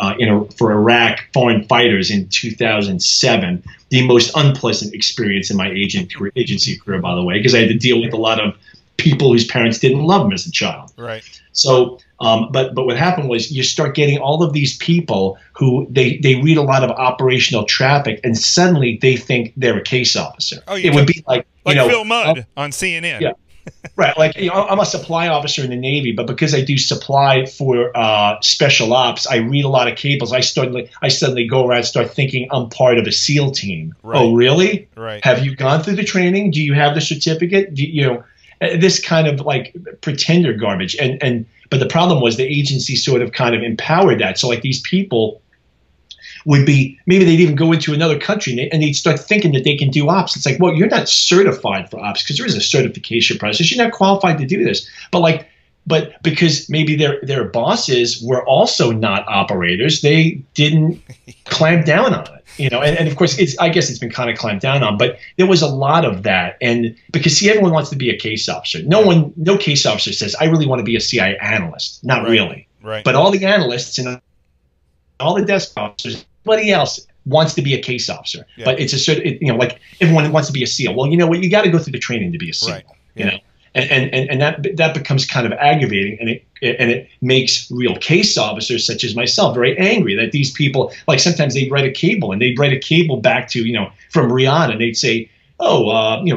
for Iraq foreign fighters in 2007. The most unpleasant experience in my agency career, by the way, because I had to deal with a lot of people whose parents didn't love them as a child. Right. So, but what happened was you start getting all of these people who they read a lot of operational traffic, and suddenly they think they're a case officer. Oh, it would be like Phil Mudd on CNN. Yeah. Right. Like, I'm a supply officer in the Navy, but because I do supply for special ops, I read a lot of cables. I suddenly go around and start thinking I'm part of a SEAL team. Right. Oh, really? Right. Have you gone through the training? Do you have the certificate? This kind of like pretender garbage. But the problem was the agency sort of kind of empowered that. So like these people would be, maybe they'd even go into another country and they'd start thinking that they can do ops. It's like, well, you're not certified for ops because there is a certification process. You're not qualified to do this. But because maybe their bosses were also not operators, they didn't clamp down on it. And of course, I guess it's been kind of clamped down on, but there was a lot of that. And because everyone wants to be a case officer. No case officer says, I really want to be a CIA analyst. Not really. Right. But all the analysts and all the desk officers, everybody else wants to be a case officer. Yeah. But it's a certain, like everyone wants to be a SEAL. Well, you know what? You got to go through the training to be a SEAL. Right. Yeah. And that becomes kind of aggravating, and it makes real case officers such as myself very angry that these people, like sometimes they'd write a cable back to, from Riyadh, and they'd say,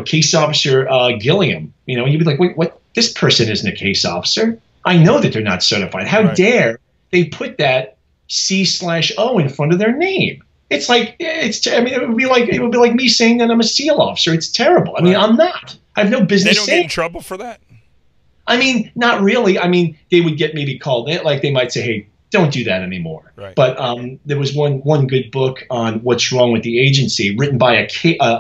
case officer Gilliam, and you'd be like, wait, what? This person isn't a case officer. I know that they're not certified. How dare they put that C/O in front of their name? It's like, it would be like me saying that I'm a SEAL officer. It's terrible. I mean, I'm not. I have no business saying. They don't get in trouble for that? I mean, not really. I mean, they would get maybe called in. Like they might say, hey, don't do that anymore. Right. But there was one good book on what's wrong with the agency written by a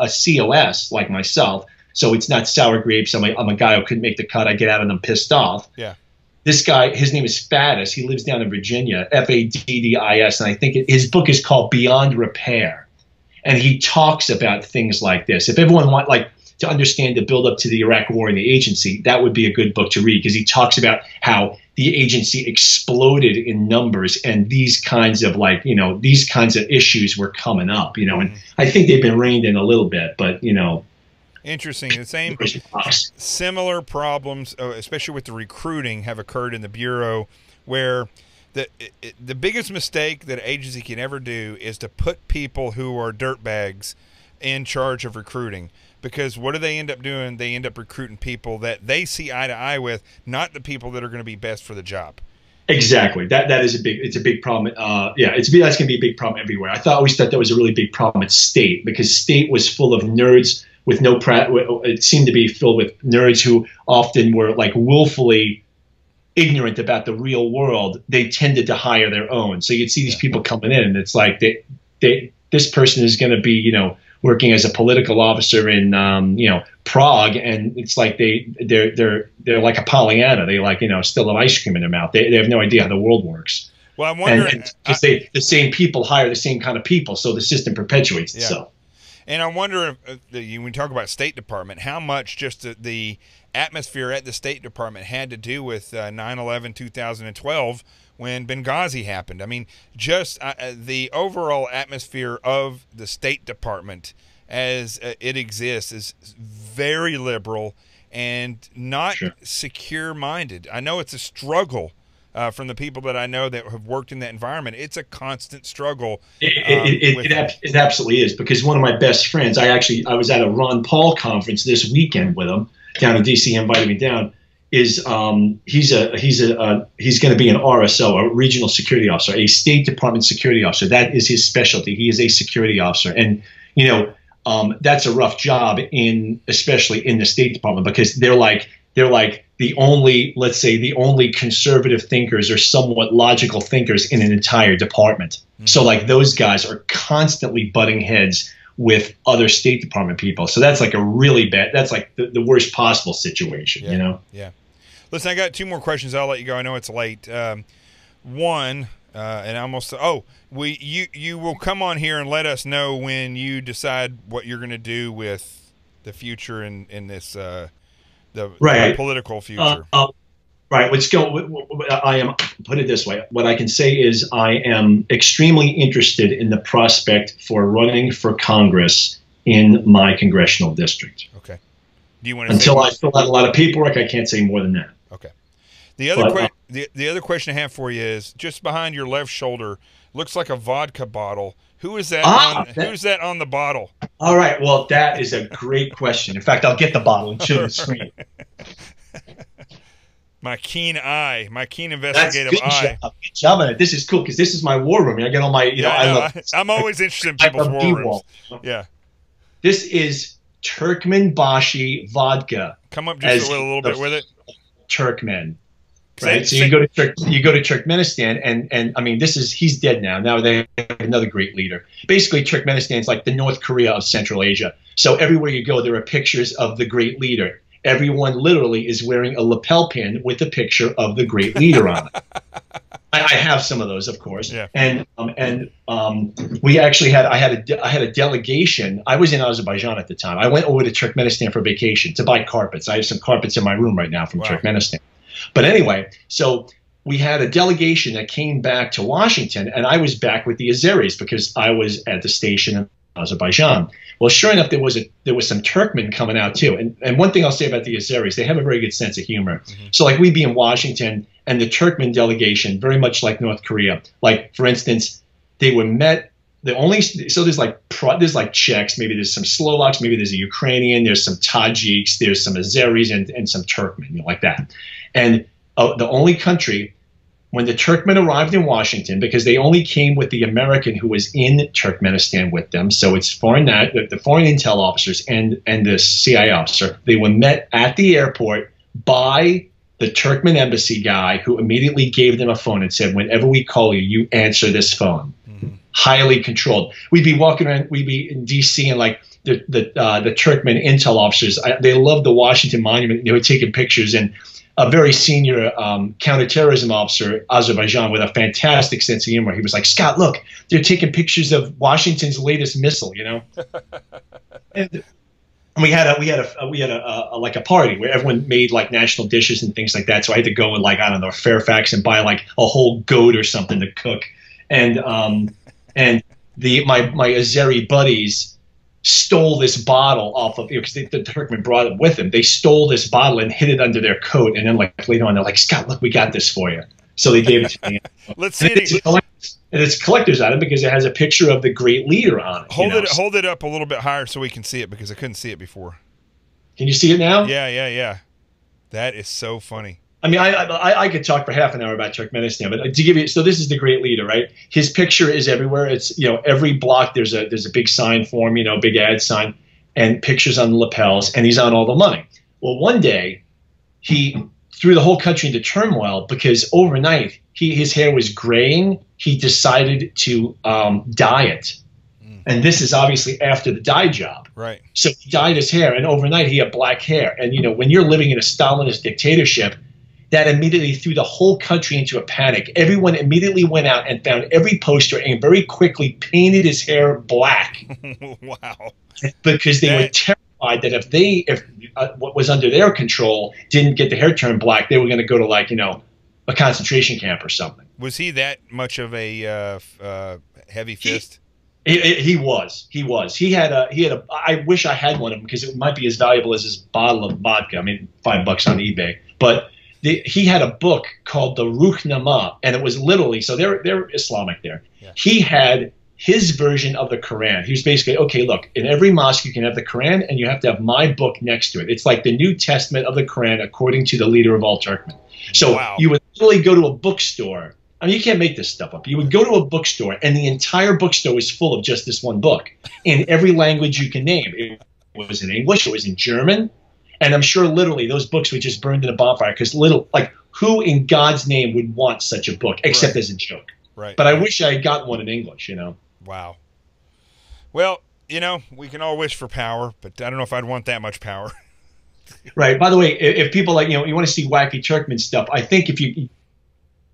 COS like myself. So it's not sour grapes. I'm a guy who couldn't make the cut. I get out and I'm pissed off. Yeah. This guy, his name is Faddis. He lives down in Virginia, Faddis. And I think his book is called Beyond Repair. And he talks about things like this. If everyone to understand the build up to the Iraq war and the agency, that would be a good book to read, because he talks about how the agency exploded in numbers and these kinds of issues were coming up, and I think they've been reined in a little bit, but Interesting. The same similar problems, especially with the recruiting, have occurred in the Bureau, where the biggest mistake that an agency can ever do is to put people who are dirtbags in charge of recruiting. Because what do they end up doing? They end up recruiting people that they see eye to eye with, not the people that are going to be best for the job. Exactly. It's a big problem. That's going to be a big problem everywhere. I always thought that was a really big problem at State, because State was full of nerds with it seemed to be filled with nerds who often were like willfully ignorant about the real world. They tended to hire their own. So you'd see these people coming in, and it's like this person is going to be, working as a political officer in, Prague, and it's like they're like a Pollyanna. They still have ice cream in their mouth. They have no idea how the world works. Well, I'm wondering because the same people hire the same kind of people, so the system perpetuates itself. And I wonder if, when we talk about State Department, how much just the atmosphere at the State Department had to do with 9/11, 2012, when Benghazi happened. I mean, just the overall atmosphere of the State Department as it exists is very liberal and not secure-minded. I know it's a struggle from the people that I know that have worked in that environment. It's a constant struggle. It absolutely is, because one of my best friends, I was at a Ron Paul conference this weekend with him down in DC. He invited me down. He's going to be an RSO, a regional security officer, a State Department security officer. That is his specialty. He is a security officer, and that's a rough job especially in the State Department, because they're like the only conservative thinkers or somewhat logical thinkers in an entire department. Mm-hmm. So like those guys are constantly butting heads with other State Department people. So that's like a really bad, that's like the worst possible situation, Yeah. Listen, I got 2 more questions. I'll let you go. I know it's late. One, and almost, you will come on here and let us know when you decide what you're going to do with the future in this, the political future. Right. Let's go. I am, put it this way. What I can say is I am extremely interested in the prospect for running for Congress in my congressional district. Okay. Do you want to Until I fill out a lot of paperwork, I can't say more than that. Okay. The other question I have for you is, just behind your left shoulder, looks like a vodka bottle. Who is that? Who's that on the bottle? All right. Well, that is a great question. In fact, I'll get the bottle and show the screen. My keen investigative eye. Good job on it. This is cool, because this is my war room. I get all my, I'm always interested in people's war rooms. Yeah. This is Turkmenbashi vodka. Come up just a little bit with it. Turkmen. Right. So you go to Turkmenistan, and I mean, he's dead now. Now they have another great leader. Basically, Turkmenistan is like the North Korea of Central Asia. So everywhere you go, there are pictures of the great leader. Everyone literally is wearing a lapel pin with a picture of the great leader on it. I have some of those, of course. Yeah. And we actually I had a delegation. I was in Azerbaijan at the time. I went over to Turkmenistan for vacation to buy carpets. I have some carpets in my room right now from Turkmenistan. But anyway, so we had a delegation that came back to Washington, and I was back with the Azeris because I was at the station in Azerbaijan. Well, sure enough, there was some Turkmen coming out too. And one thing I'll say about the Azeris, they have a very good sense of humor. Mm-hmm. So like we'd be in Washington, and the Turkmen delegation, very much like North Korea, like for instance, they were met. There's like Czechs, maybe there's some Slovaks, maybe there's a Ukrainian, there's some Tajiks, there's some Azeris, and some Turkmen, like that. And the only country, when the Turkmen arrived in Washington, because they only came with the American who was in Turkmenistan with them, so it's the foreign intel officers and the CIA officer, they were met at the airport by the Turkmen embassy guy, who immediately gave them a phone and said, whenever we call you, you answer this phone. Mm-hmm. Highly controlled. We'd be walking around, we'd be in D.C. and like the Turkmen intel officers, they loved the Washington Monument. They were taking pictures, and a very senior counterterrorism officer, Azerbaijan, with a fantastic sense of humor. He was like, Scott, look, they're taking pictures of Washington's latest missile, And we had a party where everyone made like national dishes and things like that. So I had to go and like, I don't know, Fairfax and buy like a whole goat or something to cook. And my Azeri buddies stole this bottle off of, because the Turkmen brought it with them. They stole this bottle and hid it under their coat, and then like later on they're like, Scott, look, we got this for you. So they gave it to me. Let's see it. And it's collector's item because it has a picture of the great leader on it. Hold it up a little bit higher so we can see it, because I couldn't see it before. Can you see it now? Yeah. That is so funny. I mean, I could talk for half an hour about Turkmenistan, but to give you, so this is the great leader, right? His picture is everywhere. It's, every block there's a big sign for him, big ad sign, and pictures on the lapels, and he's on all the money. Well, one day he threw the whole country into turmoil because overnight his hair was graying. He decided to dye it. And this is obviously after the dye job. Right. So he dyed his hair, and overnight he had black hair. And, when you're living in a Stalinist dictatorship, that immediately threw the whole country into a panic. Everyone immediately went out and found every poster and very quickly painted his hair black. Wow. Because they were terrified that if what was under their control didn't get the hair turned black, they were going to go to a concentration camp or something. Was he that much of a heavy fist? He was. He had a. I wish I had one of them because it might be as valuable as his bottle of vodka. I mean, $5 on eBay, but. he had a book called the Ruhnama, and it was literally, so they're Islamic there. Yeah. He had his version of the Quran. He was basically, okay, look, in every mosque you can have the Quran, and you have to have my book next to it. It's like the New Testament of the Quran, according to the leader of all Turkmen. So you would literally go to a bookstore. I mean, you can't make this stuff up. You would go to a bookstore, and the entire bookstore was full of just this one book in every language you can name. It was in English, it was in German, and I'm sure literally those books were just burned in a bonfire because who in God's name would want such a book except as a joke? Right. But I wish I had gotten one in English, you know. Wow. Well, you know, we can all wish for power, but I don't know if I'd want that much power. Right. By the way, if people you want to see wacky Turkmen stuff, I think if you can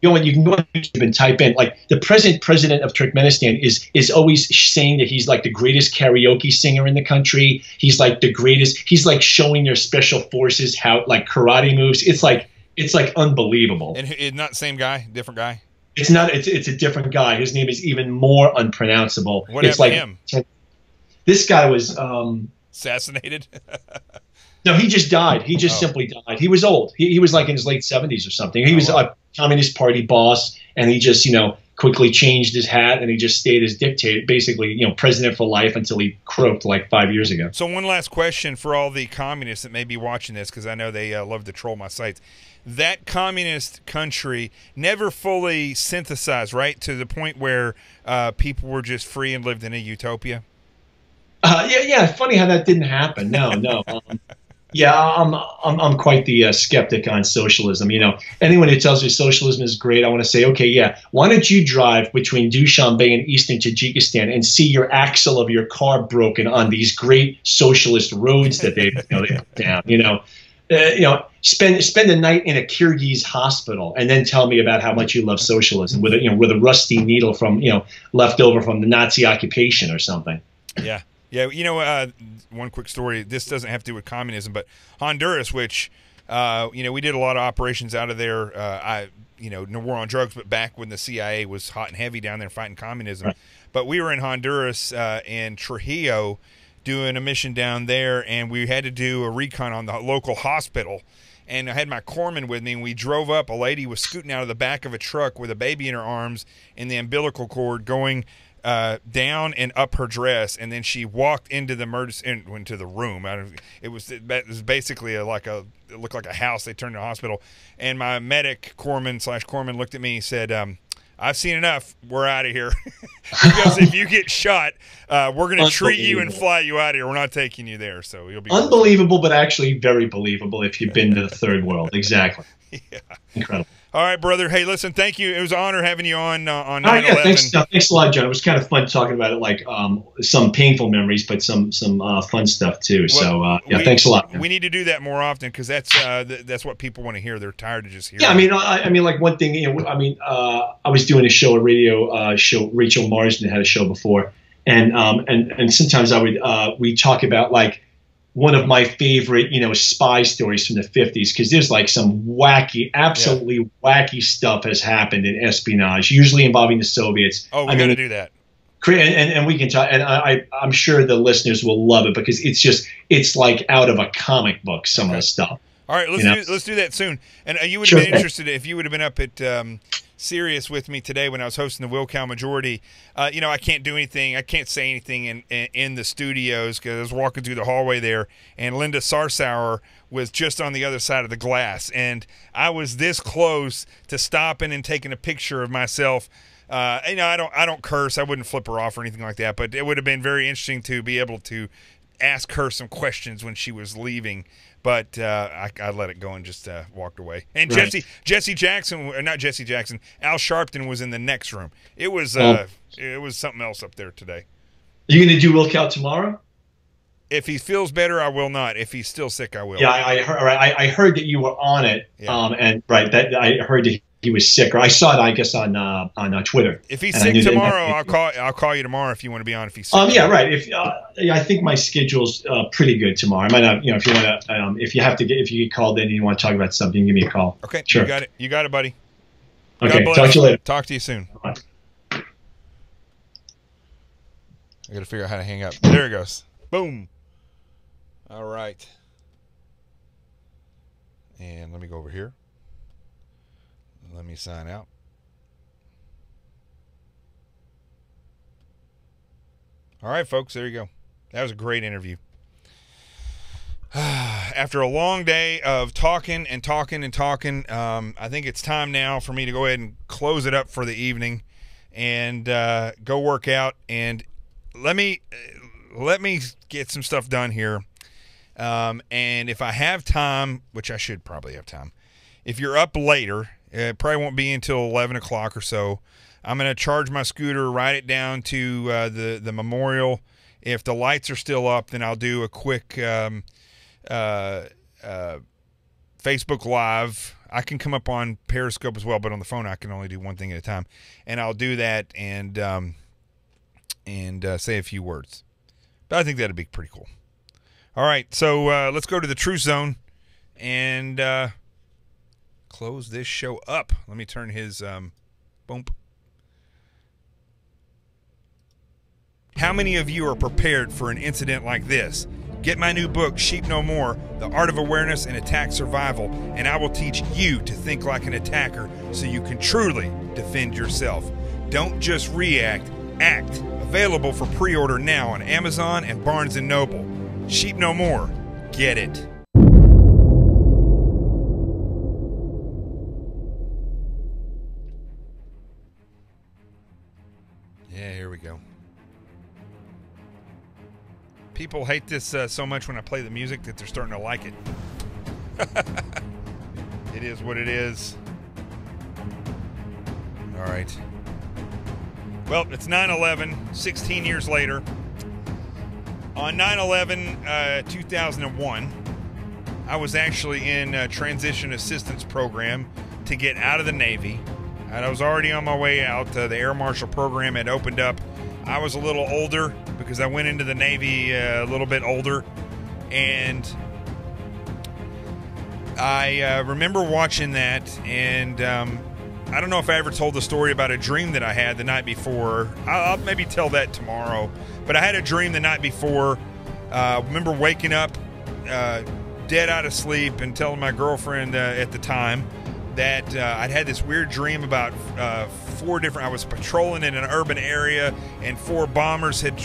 go on YouTube and type in, like, the present president of Turkmenistan is always saying that he's like the greatest karaoke singer in the country. He's like the greatest. He's like showing their special forces how, like, karate moves. It's like unbelievable. And not the same guy, different guy. It's not. It's a different guy. His name is even more unpronounceable. What happened to him? This guy was assassinated. No, he just died. He just simply died. He was old. He was like in his late 70s or something. He was a Communist Party boss, and he just, quickly changed his hat, and he just stayed as dictator, basically, president for life until he croaked like 5 years ago. So one last question for all the communists that may be watching this, because I know they love to troll my sites. That communist country never fully synthesized, right, to the point where people were just free and lived in a utopia? Yeah. Funny how that didn't happen. No. Yeah, I'm quite the skeptic on socialism. Anyone who tells me socialism is great, I want to say, okay, yeah, why don't you drive between Dushanbe and eastern Tajikistan and see your axle of your car broken on these great socialist roads that they put down? Spend a night in a Kyrgyz hospital and then tell me about how much you love socialism with a rusty needle from left over from the Nazi occupation or something. Yeah. Yeah, one quick story. This doesn't have to do with communism, but Honduras, which, we did a lot of operations out of there. No war on drugs, but back when the CIA was hot and heavy down there fighting communism. Right. But we were in Honduras and Trujillo doing a mission down there, and we had to do a recon on the local hospital. And I had my corpsman with me, and we drove up. A lady was scooting out of the back of a truck with a baby in her arms and the umbilical cord going down and up her dress, and then she walked into the into the room. It was basically it looked like a house. They turned into a hospital, and my medic corpsman looked at me and said, "I've seen enough. We're out of here." Because if you get shot, we're going to treat you and fly you out of here. We're not taking you there, so you'll be unbelievable, but actually very believable if you've been to the third world. Exactly. Yeah. Incredible. All right, brother. Hey, listen, thank you. It was an honor having you on 9/11. Yeah, thanks a lot, John. It was kind of fun talking about it, like some painful memories, but some fun stuff too. Well, so thanks a lot, man. We need to do that more often because that's what people want to hear. They're tired of just hearing. Yeah, I mean, like one thing. I was doing a radio show. Rachel Marsden had a show before, and sometimes we talk about like one of my favorite, spy stories from the 50s, because there's like some absolutely wacky stuff has happened in espionage, usually involving the Soviets. Oh, we got to do that. And we can talk, and I'm sure the listeners will love it because it's like out of a comic book, some of the stuff. All right, let's do that soon. And you would have been interested if you would have been up at Sirius with me today when I was hosting the Wilcow Majority. I can't do anything. I can't say anything in the studios because I was walking through the hallway there, and Linda Sarsauer was just on the other side of the glass, and I was this close to stopping and taking a picture of myself. I don't curse. I wouldn't flip her off or anything like that, but it would have been very interesting to be able to ask her some questions when she was leaving. But I let it go and just walked away. And right. Jesse Jackson, not Jesse Jackson, Al Sharpton was in the next room. It was something else up there today. Are you going to do Wilcow tomorrow? If he feels better, I will not. If he's still sick, I will. Yeah, I heard that you were on it, and that I heard that he was sick, or I saw it, I guess, on Twitter. If he's sick tomorrow, I'll call you tomorrow if you want to be on. If he's sick. Yeah, right. If I think my schedule's pretty good tomorrow. I might not, if you want to, if you get called in and you want to talk about something, give me a call. Okay, sure. You got it, buddy. Okay, talk to you later. Talk to you soon. Bye. I got to figure out how to hang up. There it goes. Boom. All right. And let me go over here. Let me sign out. All right, folks, there you go. That was a great interview. After a long day of talking, I think it's time now for me to go ahead and close it up for the evening and go work out. And let me get some stuff done here. And if I have time, which I should probably have time, if you're up later, it probably won't be until 11 o'clock or so, I'm going to charge my scooter, ride it down to the memorial. If the lights are still up, then I'll do a quick Facebook Live. I can come up on Periscope as well, but on the phone I can only do one thing at a time. And I'll do that and say a few words. But I think that'd be pretty cool. All right, so let's go to the Truth Zone and close this show up. Let me turn his boom. How many of you are prepared for an incident like this? Get my new book, Sheep No More, The Art of Awareness and Attack Survival, and I will teach you to think like an attacker so you can truly defend yourself. Don't just react, act. Available for pre-order now on Amazon and Barnes & Noble. Sheep No More. Get it. Yeah, here we go. People hate this so much when I play the music that they're starting to like it. It is what it is. All right. Well, it's 9/11, 16 years later. On 9/11, 2001, I was actually in a transition assistance program to get out of the Navy. And I was already on my way out. The Air Marshal program had opened up. I was a little older because I went into the Navy a little bit older. And I remember watching that, and I don't know if I ever told the story about a dream that I had the night before. I'll maybe tell that tomorrow. But I had a dream the night before. Remember waking up dead out of sleep and telling my girlfriend at the time that I'd had this weird dream about I was patrolling in an urban area, and 4 bombers had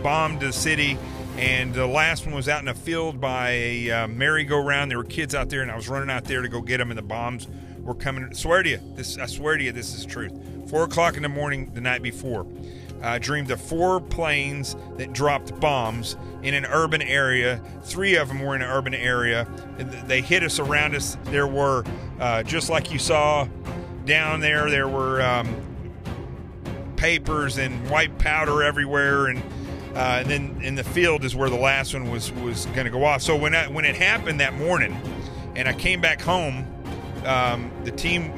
bombed the city, and the last one was out in a field by a merry-go-round. There were kids out there, and I was running out there to go get them, and the bombs were coming. I swear to you, this is truth. 4 o'clock in the morning the night before. I dreamed of 4 planes that dropped bombs in an urban area. 3 of them were in an urban area. They hit us around us. There were, just like you saw down there, there were papers and white powder everywhere. And then in the field is where the last one was going to go off. So when it happened that morning and I came back home, the team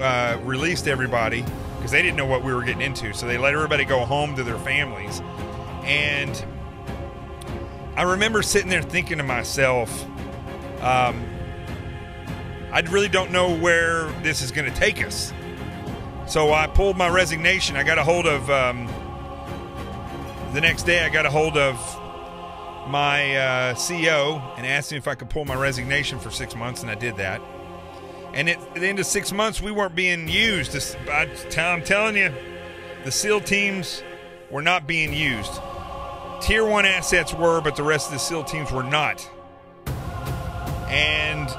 released everybody, because they didn't know what we were getting into. So they let everybody go home to their families. And I remember sitting there thinking to myself, I really don't know where this is going to take us. So I pulled my resignation. I got a hold of, the next day I got a hold of my CEO and asked him if I could pull my resignation for 6 months, and I did that. And at the end of 6 months, we weren't being used. I'm telling you, the SEAL teams were not being used. Tier 1 assets were, but the rest of the SEAL teams were not. And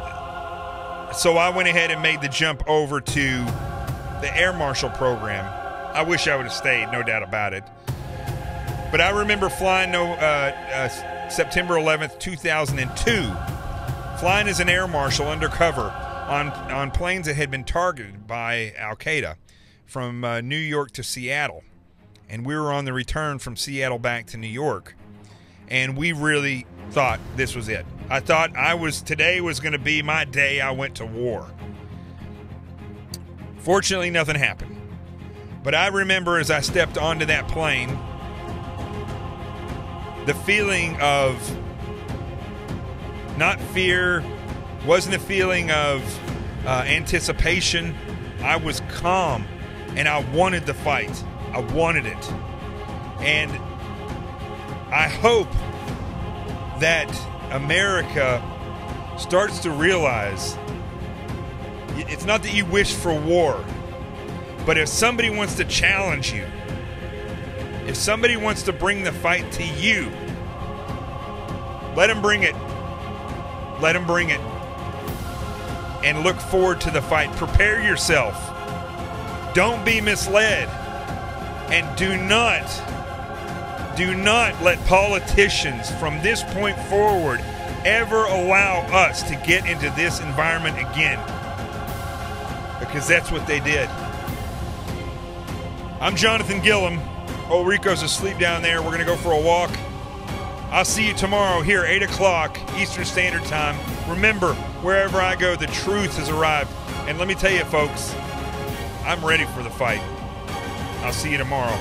so I went ahead and made the jump over to the Air Marshal program. I wish I would have stayed, no doubt about it. But I remember flying September 11th, 2002, flying as an Air Marshal undercover on planes that had been targeted by Al-Qaeda from New York to Seattle. And we were on the return from Seattle back to New York. And we really thought this was it. I thought today was going to be my day I went to war. Fortunately, nothing happened. But I remember as I stepped onto that plane, the feeling of not fear, wasn't a feeling of anticipation. I was calm, and I wanted the fight. I wanted it. And I hope that America starts to realize It's not that you wish for war, but if somebody wants to challenge you, if somebody wants to bring the fight to you, let them bring it. Let them bring it. And look forward to the fight. Prepare yourself. Don't be misled. And do not let politicians from this point forward ever allow us to get into this environment again. Because that's what they did. I'm Jonathan Gillum. Old Rico's asleep down there. We're going to go for a walk. I'll see you tomorrow here, 8 o'clock Eastern Standard Time. Remember, wherever I go, the truth has arrived. And let me tell you, folks, I'm ready for the fight. I'll see you tomorrow.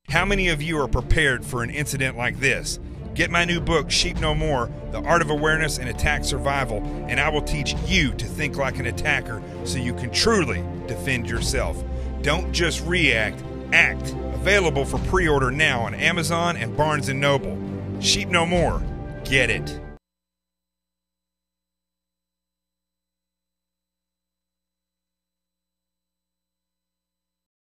How many of you are prepared for an incident like this? Get my new book, Sheep No More, The Art of Awareness and Attack Survival, and I will teach you to think like an attacker so you can truly defend yourself. Don't just react, act. Available for pre-order now on Amazon and Barnes & Noble. Sheep No More. Get it.